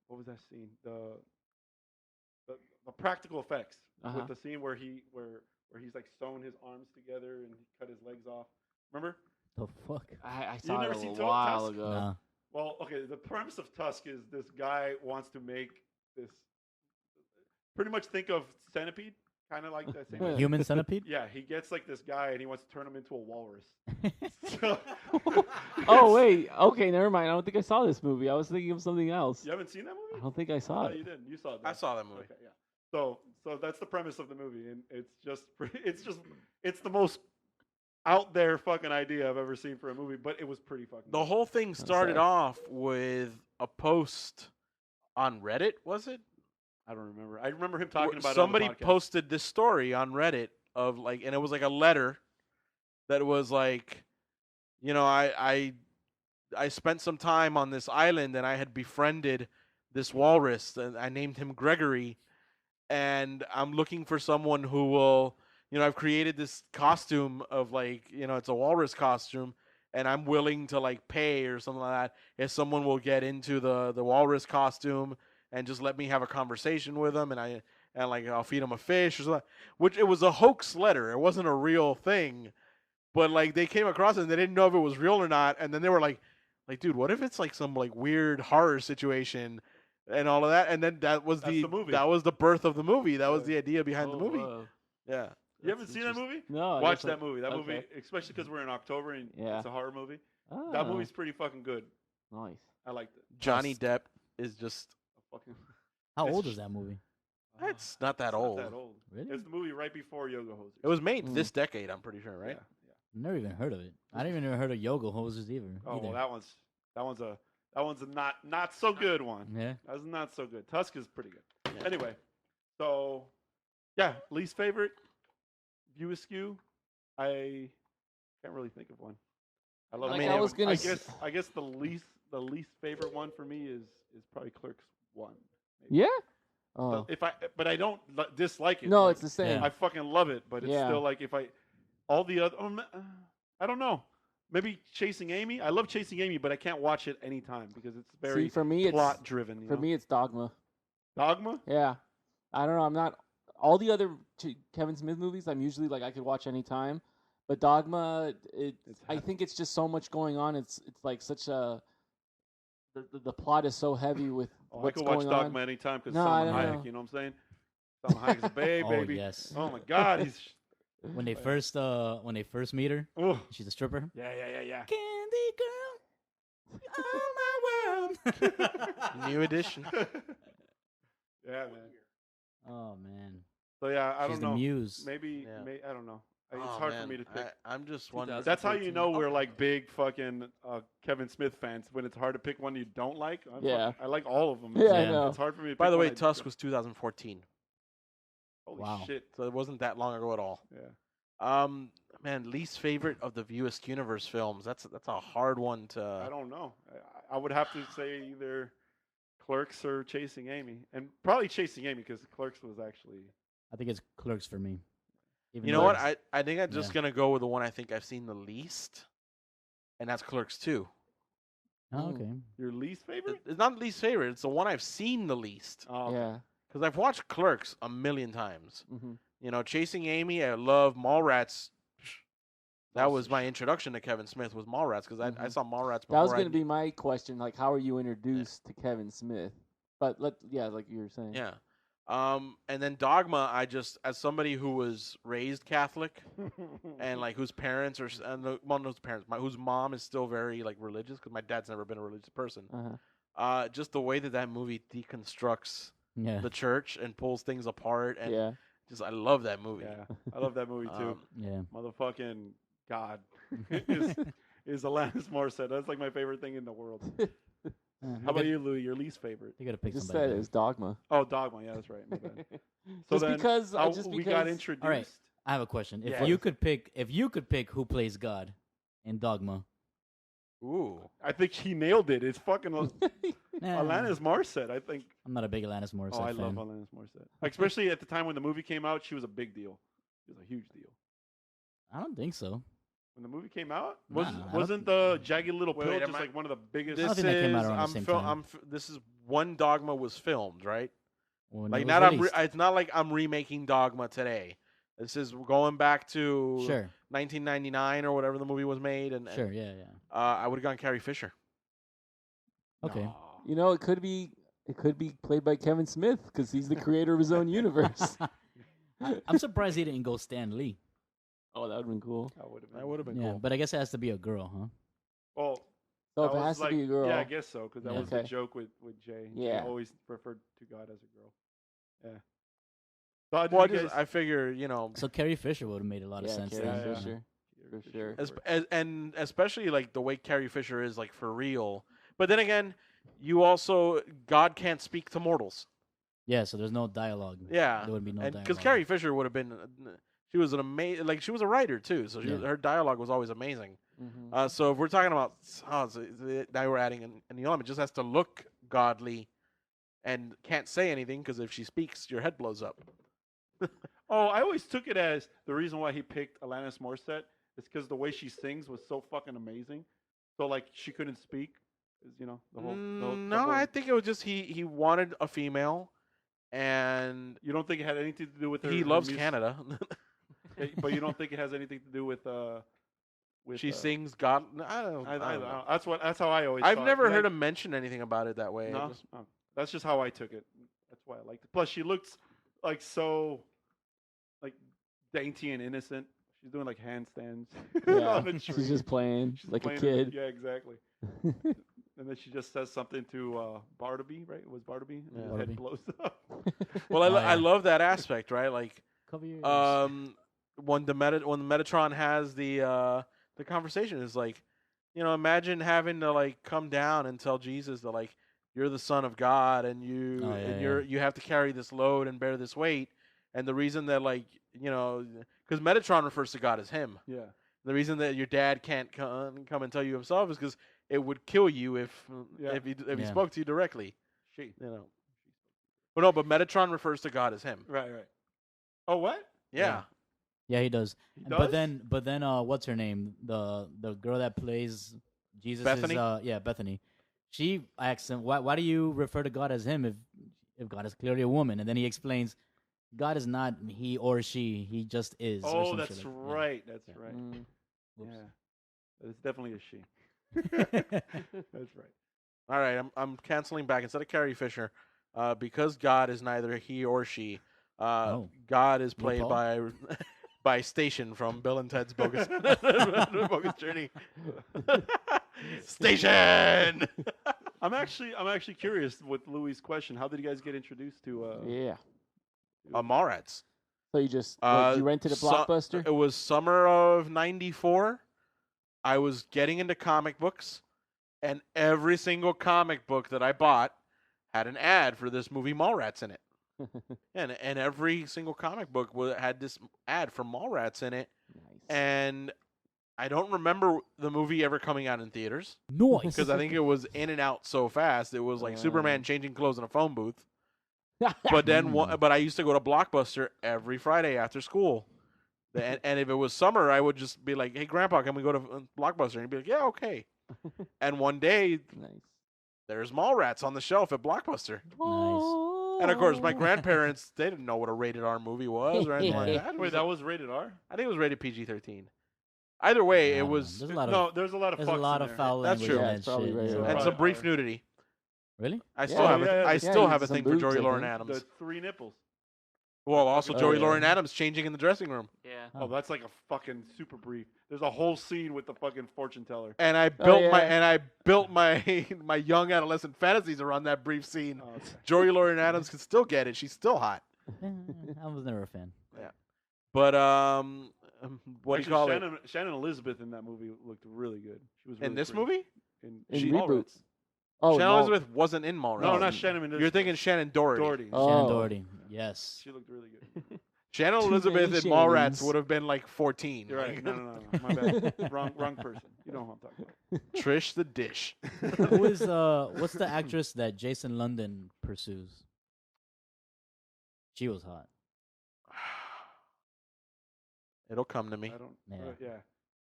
what was that scene? The practical effects with the scene where he's like sewing his arms together and he cut his legs off. Remember? The fuck? I saw never it seen a while Tusk? ago. Nah. Well, okay. The premise of Tusk is this guy wants to make this. Pretty much think of Centipede. kind of like that same. Human centipede. Yeah, he gets like this guy and he wants to turn him into a walrus. So, Oh wait, okay, never mind. I don't think I saw this movie. I was thinking of something else. you haven't seen that I movie? don't think I saw Oh, it. you didn't. You saw it. I saw that movie. Okay, yeah. So that's the premise of the movie, and it's the most out there fucking idea I've ever seen for a movie, but it was pretty fucking. The good. whole thing started sad. off with a post on Reddit, was it? I don't remember. I remember him talking about Somebody it on the podcast. posted this story on Reddit of like, and it was like a letter that was like, you know, I spent some time on this island and I had befriended this walrus and I named him Gregory, and I'm looking for someone who will, you know, I've created this costume of like, you know, it's a walrus costume, and I'm willing to like pay or something like that if someone will get into the walrus costume and just let me have a conversation with them, and like I'll feed them a fish or something. Which it was a hoax letter. It wasn't a real thing, but like they came across it and they didn't know if it was real or not, and then they were like, dude, what if it's like some like weird horror situation and all of that? And then that's the movie. That was the birth of the movie. That was Yeah. the idea behind the movie. Whoa. Yeah. You haven't seen that movie? No. I Watch guess that movie. That movie, okay. especially because we're in October and Yeah. it's a horror movie. Oh, That movie's pretty fucking good. nice. I liked it. Johnny Depp is just. Fucking. How It's old sh- is that movie? It's not that It's old. Not that old. Really? It's the movie right before Yoga Hosers. It was made Mm. this decade, I'm pretty sure, right? Yeah. Never even heard of it. I didn't even heard of yoga hoses either. Oh well, that one's a not so good one. Yeah. That was not so good. Tusk is pretty good. Yeah. Anyway, so yeah, least favorite View Askew. I can't really think of one. I love. Like, any I of was them. gonna I guess the least favorite one for me is probably Clerks 1. maybe. Yeah. But Oh. but I don't dislike it. No, Like, it's the same. I fucking love it, but it's Yeah. still like all the other. I don't know. Maybe Chasing Amy. I love Chasing Amy, but I can't watch it anytime because it's very See, for me, plot driven. For me, it's Dogma. Dogma. Yeah. I don't know. I'm not. All the other Kevin Smith movies, I'm usually like I could watch anytime. But Dogma, I think it's just so much going on. It's like such a. The plot is so heavy with I what's could watch going Dogma on. anytime because No, I Salma don't Hayek. know. You know what I'm saying? Salma Hayek's a babe, Oh baby. yes. Oh my God, he's. When they first meet her, Oh. she's a stripper. Yeah. Candy girl, all my world. New edition. Yeah, man. Oh man, So yeah, I she's don't the know. muse. Maybe, Yeah. I don't know. It's Oh, hard man. for me to pick. I'm just wondering. That's how you 2014. know we're like big fucking Kevin Smith fans when it's hard to pick one you don't like. Yeah. I like all of them. Yeah, I Yeah. know. It's hard for me to pick By the one way, I Tusk don't- was 2014, Holy Wow. shit. so it wasn't that long ago at all. Yeah. Man, least favorite of the View Askewniverse films. That's a hard one I to. don't know. I would have to say either Clerks or Chasing Amy. And probably Chasing Amy because Clerks was actually. I think it's Clerks for me. Even You know though what? it's- I think I'm just Yeah. gonna go with the one I think I've seen the least, and that's Clerks 2. Oh, okay. Your least favorite? It's not least favorite. It's the one I've seen the least Oh, okay. Yeah. because I've watched Clerks a million times. hmm You know, Chasing Amy. I love Mallrats. That Oh, was so my introduction to Kevin Smith was Mallrats because I Mhm. saw Mallrats That before. was I going to knew- be my question. Like, how are you introduced to Kevin Smith? But like you were saying. Yeah. And then Dogma, I just, as somebody who was raised Catholic and like whose parents are, whose mom is still very like religious because my dad's never been a religious person. Uh-huh. Just the way that movie deconstructs Yeah. the church and pulls things apart, and Yeah. just I love that movie. Yeah. I love that movie too. Yeah. Motherfucking God is Alanis Morissette. That's like my favorite thing in the world. How about you, Louis? Your least favorite? You gotta pick Just somebody. said it was Dogma. Oh, Dogma. Yeah, that's right. My bad. Just then, because we got introduced. All right. I have a question. If Yeah. you could pick who plays God in Dogma, Ooh. I think he nailed it. It's fucking nah, Alanis Morissette. I think. I'm not a big Alanis Morissette Oh, I fan. love Alanis Morissette. Especially at the time when the movie came out, she was a big deal. She was a huge deal. I don't think so. When the movie came out, Nah, I don't wasn't the Jagged Little Wait, Pill wait, just am I- like one of the biggest? don't This think that came out is around the I'm same fil- time. this is when Dogma was filmed, right? When Like it was not released. it's not like I'm remaking Dogma today. This is going back to Sure. 1999 or whatever the movie was made, and Sure. Yeah. Yeah. I would have gone Carrie Fisher. Okay. No. You know, it could be played by Kevin Smith because he's the creator of his own universe. I'm surprised he didn't go Stan Lee. Oh, that would have been cool. That would have been. That would have been Yeah, cool. but I guess it has to be a girl, huh? Well, So that if it was has like, to be a girl, yeah, I guess so, because that Yeah. was the Okay. joke with Jay. Yeah. He always referred to God as a girl. Yeah. So how did Well, you guys? I figure, So Carrie Fisher would have made a lot of yeah, sense. Carrie then, yeah. Fisher. For sure. and especially like the way Carrie Fisher is like for real. But then again, you also God can't speak to mortals. Yeah, so there's no dialogue. Yeah, There would be no and dialogue. because Carrie Fisher would have been, she was an amazing, like she was a writer too, so Yeah. her dialogue was always amazing. Mhm. So if we're talking about now we're adding an element, just has to look godly, and can't say anything because if she speaks, your head blows up. Oh, I always took it as the reason why he picked Alanis Morissette is because the way she sings was so fucking amazing. So like she couldn't speak, is the whole. No, I think it was just he wanted a female, and You don't think it had anything to do with her? he her loves music? Canada. But you don't think it has anything to do with She sings God. I don't I know. don't know. That's how I always. I've saw it. never Like, heard him mention anything about it that way. No, oh, that's just how I took it. That's why I liked it. Plus, she looks like so, like dainty and innocent. She's doing like handstands Yeah, on a tree. she's just playing She's like playing a kid. Yeah, exactly. And then she just says something to Bartleby, right? It was Bartleby. And Yeah. his Bartleby. head blows up. Well, Oh, I yeah. love that aspect, right? Like, Cover your ears. when the Metatron has the conversation is like, imagine having to like come down and tell Jesus that like you're the Son of God and you have to carry this load and bear this weight, and the reason that like because Metatron refers to God as him. Yeah. The reason that your dad can't come and tell you himself is because it would kill you if he Yeah. spoke to you directly. She. Well, no, but Metatron refers to God as him. Right. Oh, what? Yeah. Yeah, he does. He But does? then, what's her name? The girl that plays Jesus. Bethany? Bethany. She asks him, "Why do you refer to God as him if God is clearly a woman?" And then he explains, "God is not he or she. He just is." or Oh, some that's shit like that. right. That's Yeah. right. Mm. Whoops. Yeah. It's definitely a she. That's right. All right, I'm canceling back instead of Carrie Fisher, because God is neither he or she. God is played RuPaul? by Station from Bill and Ted's Bogus Bogus Journey. Station. I'm actually curious with Louis' question. How did you guys get introduced to? Yeah. Mallrats. So you just you rented a Su- Blockbuster? It was summer of '94. I was getting into comic books, and every single comic book that I bought had an ad for this movie Mallrats in it. And every single comic book had this ad for Mallrats in it. Nice. And I don't remember the movie ever coming out in theaters Noise. because I think it was in and out so fast. It was like Superman changing clothes in a phone booth. But then, but I used to go to Blockbuster every Friday after school. And if it was summer, I would just be like, "Hey, Grandpa, can we go to Blockbuster?" And he'd be like, "Yeah, okay." And one day, Nice. there's Mallrats on the shelf at Blockbuster. Nice. And of course, my grandparents, they didn't know what a rated R movie was or anything like that. Wait, that was rated R? I think it was rated PG-13. Either way, I it don't was know. There's a lot of No, there's a lot of there's a fucks lot in of there. foul That's language true. in Yeah, that it's probably shit. rated yeah. R. and some Right. brief nudity. Really? I still Yeah, have yeah, I yeah. still Yeah, have a some thing for boobs, Joey I Lauren think. Adams. The 3 nipples. Well, also Oh, Joey yeah. Lauren Adams changing in the dressing room. Yeah. Oh, that's like a fucking super brief. There's a whole scene with the fucking fortune teller. And I built yeah. my young adolescent fantasies around that brief scene. Oh, okay. Joey Lauren Adams can still get it. She's still hot. I was never a fan. But what do you Actually, call it? Shannon Elizabeth in that movie looked really good. She was In really this pretty. movie? In She- Reboot. Mallrats. Oh, Shannon no. Elizabeth wasn't in Mallrats. No, not Shannon Elizabeth. You're thinking Shannon Doherty. Doherty. Oh. Shannon Doherty. Yes. She looked really good. Shannon Too Elizabeth many in Mallrats Shannons. would have been like 14. You're right. Like, No. My bad. wrong person. You know who I'm talking about. Trish the Dish. Who is what's the actress that Jason London pursues? She was hot. It'll come to me. I don't. Yeah.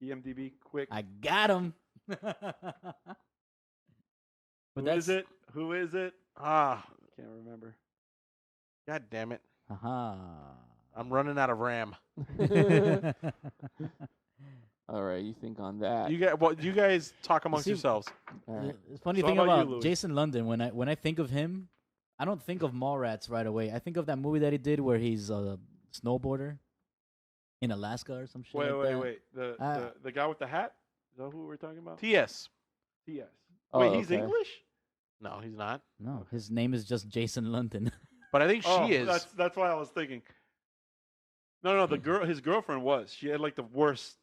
Yeah. EMDB, quick. I got him. But Who that's is it? Who is it? Ah, Can't remember. God damn it. Aha. I'm running out of RAM. All right, you think on that. You guys talk amongst See- yourselves. All right. The funny So thing how about you, about Louis? Jason London, when I think of him, I don't think of Mallrats right away. I think of that movie that he did where he's snowboarder in Alaska or some shit. Wait, like wait, that. wait. The guy with the hat? Is that who we're talking about? T.S. T.S. Oh, Wait, he's okay. English? No, he's not. No, his name is just Jason London. But I think Oh, she is. That's why I was thinking. No, the girl, his girlfriend was. She had like the worst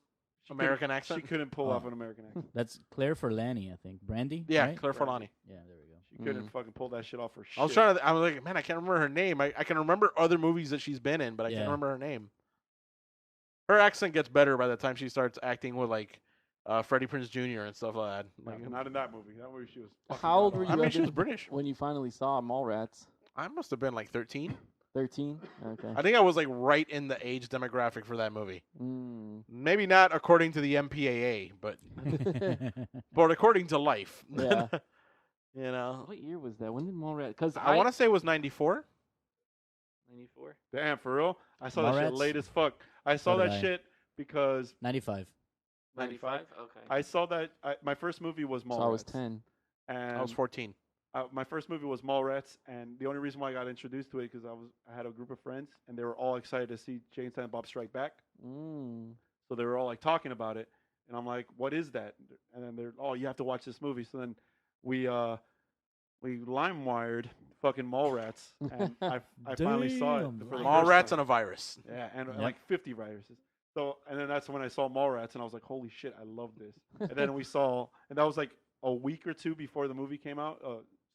she American couldn't- accent? She couldn't pull Oh. off an American accent. That's Claire Forlani, I think. Brandy. Yeah, right? Claire Forlani. Yeah, there we go. She couldn't fucking pull that shit off for shit. I was trying to. I was like, man, I can't remember her name. I can remember other movies that she's been in, but I Yeah. can't remember her name. Her accent gets better by the time she starts acting with like Freddie Prinze Jr. and stuff like that. Like, Not in that movie. That movie she was. fucking How old god were awful. I you mean, at she was British. when you finally saw Mallrats? I must have been like 13. 13. Okay. I think I was like right in the age demographic for that movie. Mm. Maybe not according to the MPAA, but according to life. Yeah. You know, What year was that? When did Mallrats? Because I want to say it was 94. 94. Damn, for real? I saw that shit Mallrats? late as fuck. I saw So did that I. shit because 95. 95. Okay. I saw that. I, my first movie was Mallrats. So I was 10. And I was 14. my first movie was Mallrats, and the only reason why I got introduced to it because I had a group of friends, and they were all excited to see Jay and Silent Bob Strike Back. Mm. So they were all like talking about it, and I'm like, "What is that?" And then they're, "Oh, you have to watch this movie." So then we LimeWired fucking Mallrats, and I finally saw it. Damn, For the All first rats time. and a virus. Yeah, and Yep. like 50 viruses. So, and then that's when I saw Mallrats, and I was like, "Holy shit, I love this!" And then we saw, and that was like a week or two before the movie came out,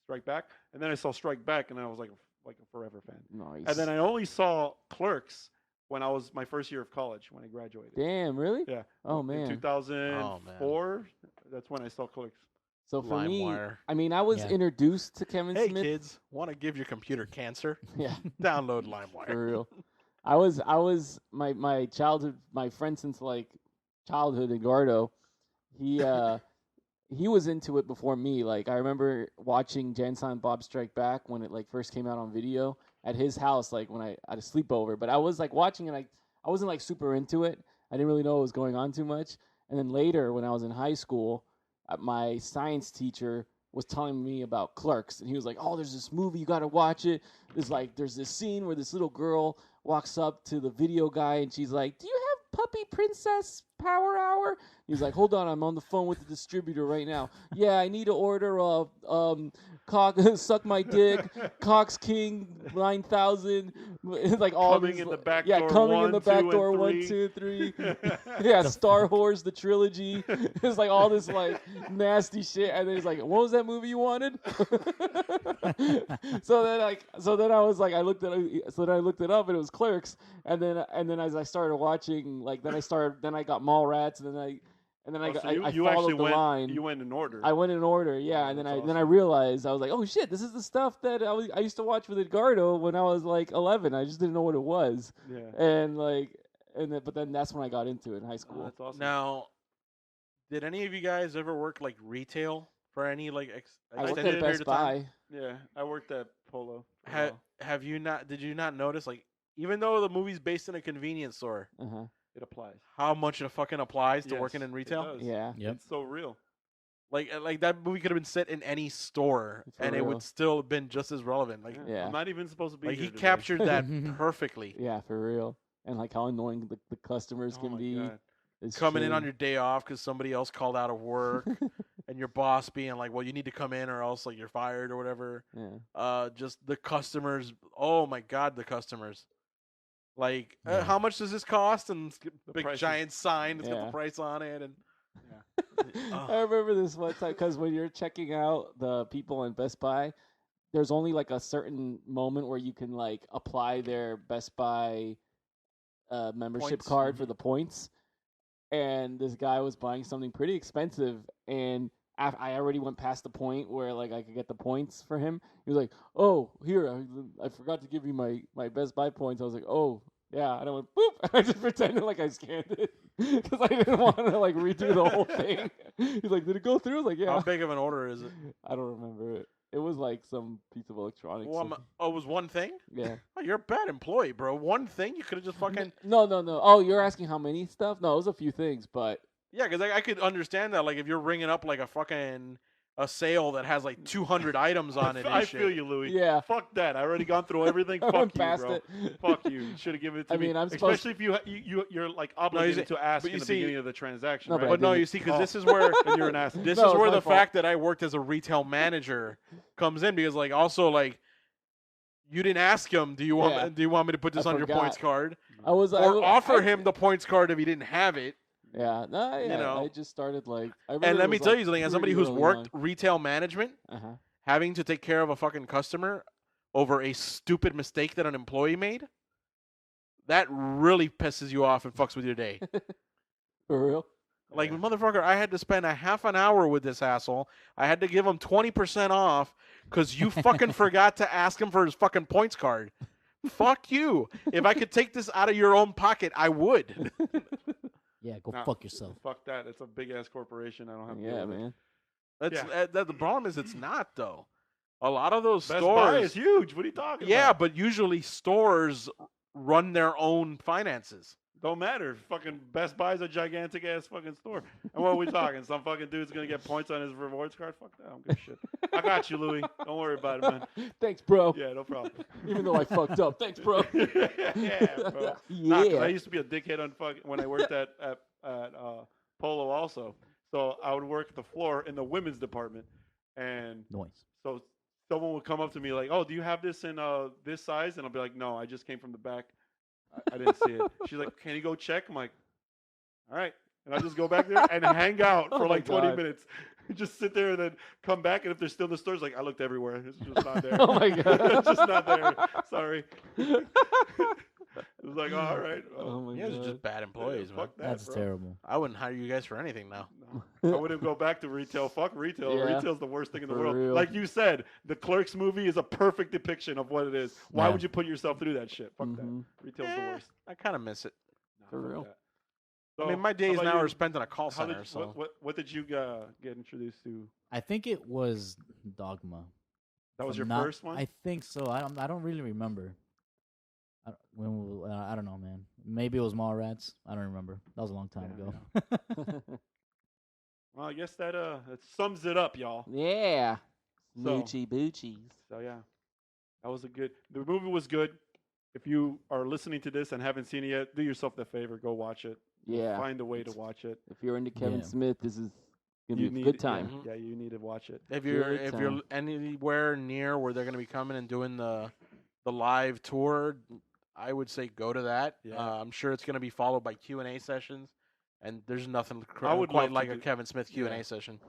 Strike Back. And then I saw Strike Back, and I was like a forever fan. Nice. And then I only saw Clerks when I was my first year of college when I graduated. Damn, really? Yeah. Oh, In man. 2004, that's when I saw Clerks. So for me, LimeWire. I mean, I was Yeah. introduced to Kevin Hey Smith. kids, want to give your computer cancer? Yeah, Download LimeWire. for real. I was my childhood, my friend since like childhood, Edgardo. He was into it before me. Like I remember watching Jay and Silent Bob Strike Back when it like first came out on video at his house, like when I had a sleepover. But I was like watching it, I wasn't like super into it. I didn't really know what was going on too much. And then later, when I was in high school, my science teacher was telling me about Clerks, and he was like, "Oh, there's this movie, you got to watch it. There's this scene where this little girl walks up to the video guy, and she's like, 'Do you have Puppy Princess Power Hour?' He's like, 'Hold on, I'm on the phone with the distributor right now. Yeah, I need to order a cock suck my dick, Cox King 9000. It's like all Coming these, in the back yeah, door, coming in 1, the back 2, and door 1, 3. 2, 3. Yeah, Star Wars the trilogy. It's like all this like nasty shit, and then he's like, "What was that movie you wanted?" so then I was like, I looked it up, and it was Clerks, and then as I started watching, like then I got Mallrats, and then I So I you followed actually the line. You went in order. I went in order, yeah, and That's then I awesome. realized I was like, oh shit, this is the stuff that I used to watch with Edgardo when I was like 11. I just didn't know what it was, yeah. but then that's when I got into it in high Oh, school. that's awesome. Now, did any of you guys ever work like retail for any like I worked extended at period Best of time? Buy. Yeah, I worked at Polo. for a while. Have you not? Did you not notice like even though the movie's based in a convenience store, Uh-huh. It applies. how much it fucking applies to Yes, working in it retail? does. Yeah. Yep. It's so real. Like that movie could have been set in any store For and it real. would still have been just as relevant. Like, Yeah. I'm not even supposed to be like here he today. captured that perfectly. Yeah, for real. And like how annoying the customers Oh can my be. God. It's Coming in true. on your day off because somebody else called out of work, and your boss being like, "Well, you need to come in or else like you're fired or whatever." Yeah. Just the customers. Oh my God, the customers. Like, Yeah. how much does this cost? And it's got The big prices. giant sign. It's got Yeah. the price on it, and I remember this one time because when you're checking out the people in Best Buy, there's only like a certain moment where you can like apply their Best Buy membership Points. card for the points. And this guy was buying something pretty expensive, and I already went past the point where like I could get the points for him. He was like, "Oh, here, I forgot to give you my Best Buy points." I was like, "Oh, yeah," and I went boop, and I just pretended like I scanned it because I didn't want to like redo the whole thing. He's like, "Did it go through?" I was like, how "Yeah." big of an order is it? I don't remember it. It was like some piece of electronics. Well, it was one thing. Yeah. Oh, you're a bad employee, bro. One thing you could have just fucking No. Oh, you're asking how many stuff? No, it was a few things, but yeah. Because I could understand that. Like if you're ringing up like a fucking a sale that has like 200 items on it. And I shit. feel you, Louis. Yeah. Fuck that. I already gone through everything. I Fuck went you, past bro. it. Fuck you. You should have given it to I me. mean, I'm supposed- Especially if you're like obligated to ask but in you the see- beginning of the transaction. No, right? But no, didn't. you see, because Oh. this is where Then you're an ass. this No, is it's where my the fault. fact that I worked as a retail manager comes in, because like also like you didn't ask him, do you want me to put this I on your forgot. points card, I was or offer him the points card if he didn't have it? Yeah, no, yeah. You know. I just started like. And let me tell you something, as somebody who's worked retail management, Uh-huh. having to take care of a fucking customer over a stupid mistake that an employee made, that really pisses you off and fucks with your day. For real. Like, motherfucker, I had to spend a half an hour with this asshole. I had to give him 20% off because you fucking forgot to ask him for his fucking points card. Fuck you. If I could take this out of your own pocket, I would. Yeah, go Nah, fuck yourself. Fuck that. It's a big ass corporation. I don't have to deal Yeah, with it. man. That's the problem is it's not, though. A lot of those Best Buy is stores. huge. What are you talking Yeah, about? but usually stores run their own finances. Don't matter. Fucking Best Buy's a gigantic ass fucking store. And what are we talking? Some fucking dude's gonna get points on his rewards card? Fuck that. I don't give a shit. I got you, Louis. Don't worry about it, man. Thanks, bro. Yeah, no problem. Even though I fucked up. Thanks, bro. yeah, bro. Yeah. Nah, 'cause I used to be a dickhead on when I worked at Polo also. So I would work the floor in the women's department, and Noise. so someone would come up to me like, "Oh, do you have this in this size?" And I'll be like, "No, I just came from the back. I didn't see it." She's like, "Can you go check?" I'm like, "All right." And I just go back there and hang out Oh for my like 20 God. minutes. Just sit there and then come back. And if they're still in the stores, like, I looked everywhere. It's just not there. Oh my God. It's just not there. Sorry. It was like, oh, all right. Oh my You guys are God. just bad employees, man. Fuck that, That's bro. terrible. I wouldn't hire you guys for anything now. No. I wouldn't go back to retail. Fuck retail. Yeah. Retail's the worst thing in the For world. real. Like you said, the Clerks movie is a perfect depiction of what it is. Why Yeah. would you put yourself through that shit? Fuck Mhm. that. Retail's the worst. I kind of miss it. Nah, For fuck real. that. I mean, So, my how days about now you? are spent in a call How center. did, So what did you get introduced to? I think it was Dogma. That was If your I'm not- first one? I think so. I don't really remember. I don't know, man. Maybe it was Mallrats. I don't remember. That was a long time Yeah, ago. Well, I guess that sums it up, y'all. Yeah. So- Snoochie Boochies. So yeah, that was the movie was good. If you are listening to this and haven't seen it yet, do yourself the favor, go watch it. Yeah. Find a way to watch it. If you're into Kevin Yeah. Smith, this is gonna You be a need good it, time. Yeah, you need to watch it. if Good you're time. anywhere near where they're going to be coming and doing the live tour, I would say go to that. Yeah. I'm sure it's going to be followed by Q&A sessions, and there's nothing I would quite love to like a do- Kevin Smith Q&A Yeah. session.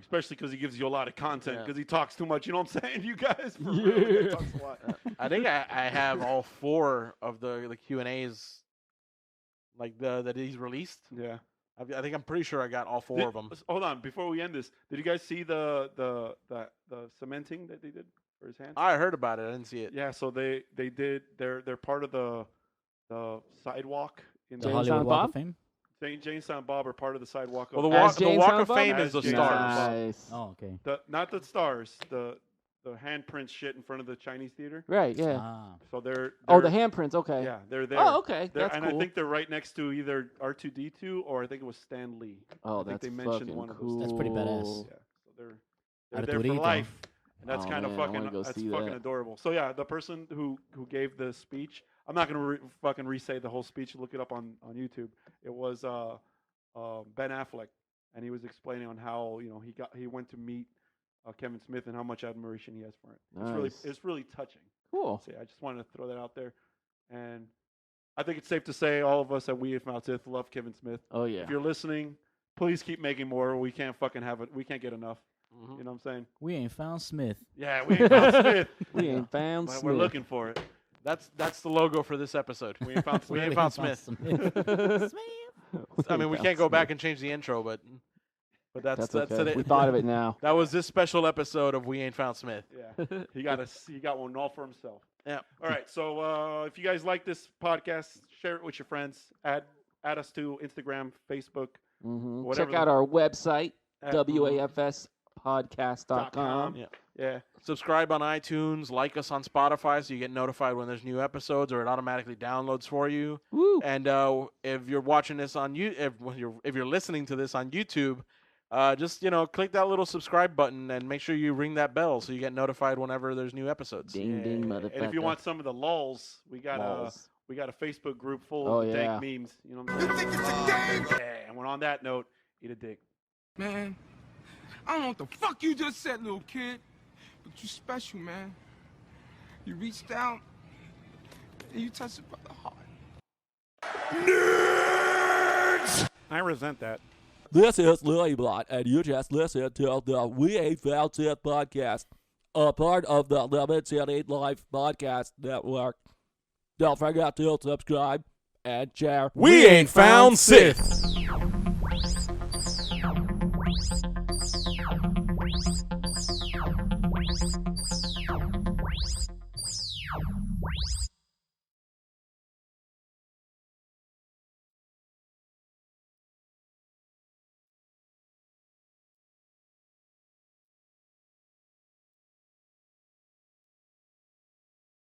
Especially because he gives you a lot of content. Yeah. Because he talks too much. You know what I'm saying? You guys, for real, he Yeah. talks a lot. I think I have all 4 of the Q&As like that he's released. Yeah. I think I'm pretty sure I got all 4 of them. Hold on, before we end this, did you guys see the cementing that they did for his hands? I heard about it. I didn't see it. Yeah, so they did. They're part of the sidewalk in The Jay Hollywood Silent Walk Bob? of Fame. Jay Silent Bob are part of the sidewalk. Well, of As the Jay Walk Silent of Bob? Fame As is the Jay stars. Silent Nice. Oh, okay. not the stars, the handprint shit in front of the Chinese theater. Right, yeah. Ah, So they're Oh, the handprints. Okay. yeah, they're there. Oh, okay. They're- That's and cool. I think they're right next to either R2D2 or I think it was Stan Lee. Oh, I think that's they mentioned fucking one of those cool. That's pretty badass. Yeah, so they're there for Arturito. life, and that's Oh, kind of man, I fucking wanna go that's see fucking that. adorable. So yeah, the person who gave the speech, I'm not gonna fucking re-say the whole speech. Look it up on YouTube. It was Ben Affleck, and he was explaining on how he went to meet Kevin Smith and how much admiration he has for it. Nice. It's really touching. Cool. So yeah, I just wanted to throw that out there, and I think it's safe to say all of us at We Ain't Found Sith love Kevin Smith. Oh yeah. If you're listening, please keep making more. We can't fucking have it. We can't get enough. Mhm. You know what I'm saying? we ain't found Smith. Yeah, we ain't found Smith. We ain't found But Smith. we're looking for it. That's the logo for this episode. We ain't found We Smith. ain't found Smith. Smith. I mean, we can't go back and change the intro, but that's okay. it. We thought of it now. That was this special episode of We Ain't Found Smith. Yeah, he got one all for himself. Yeah. All right. So if you guys like this podcast, share it with your friends. Add us to Instagram, Facebook, whatever Check out our website, at wafspodcast.com. Yeah. Yeah. Subscribe on iTunes, like us on Spotify, so you get notified when there's new episodes, or it automatically downloads for you. Woo. And if you're watching this on if you're listening to this on YouTube, just click that little subscribe button and make sure you ring that bell so you get notified whenever there's new episodes. Ding ding, motherfucker. And if you want some of the lulls, we got Balls. we got a Facebook group full Oh, of yeah. dank memes. You know what I'm saying? You think it's a game? Yeah. And on that note, eat a dick. Man, I don't know what the fuck you just said, little kid. But you special, man. You reached out and you touched it by the heart. I resent that. This is Lily Blunt, and you just listened to the We Ain't Found Sith podcast, a part of the Lemon City Life Podcast Network. Don't forget to subscribe and share. We Ain't Found Sith.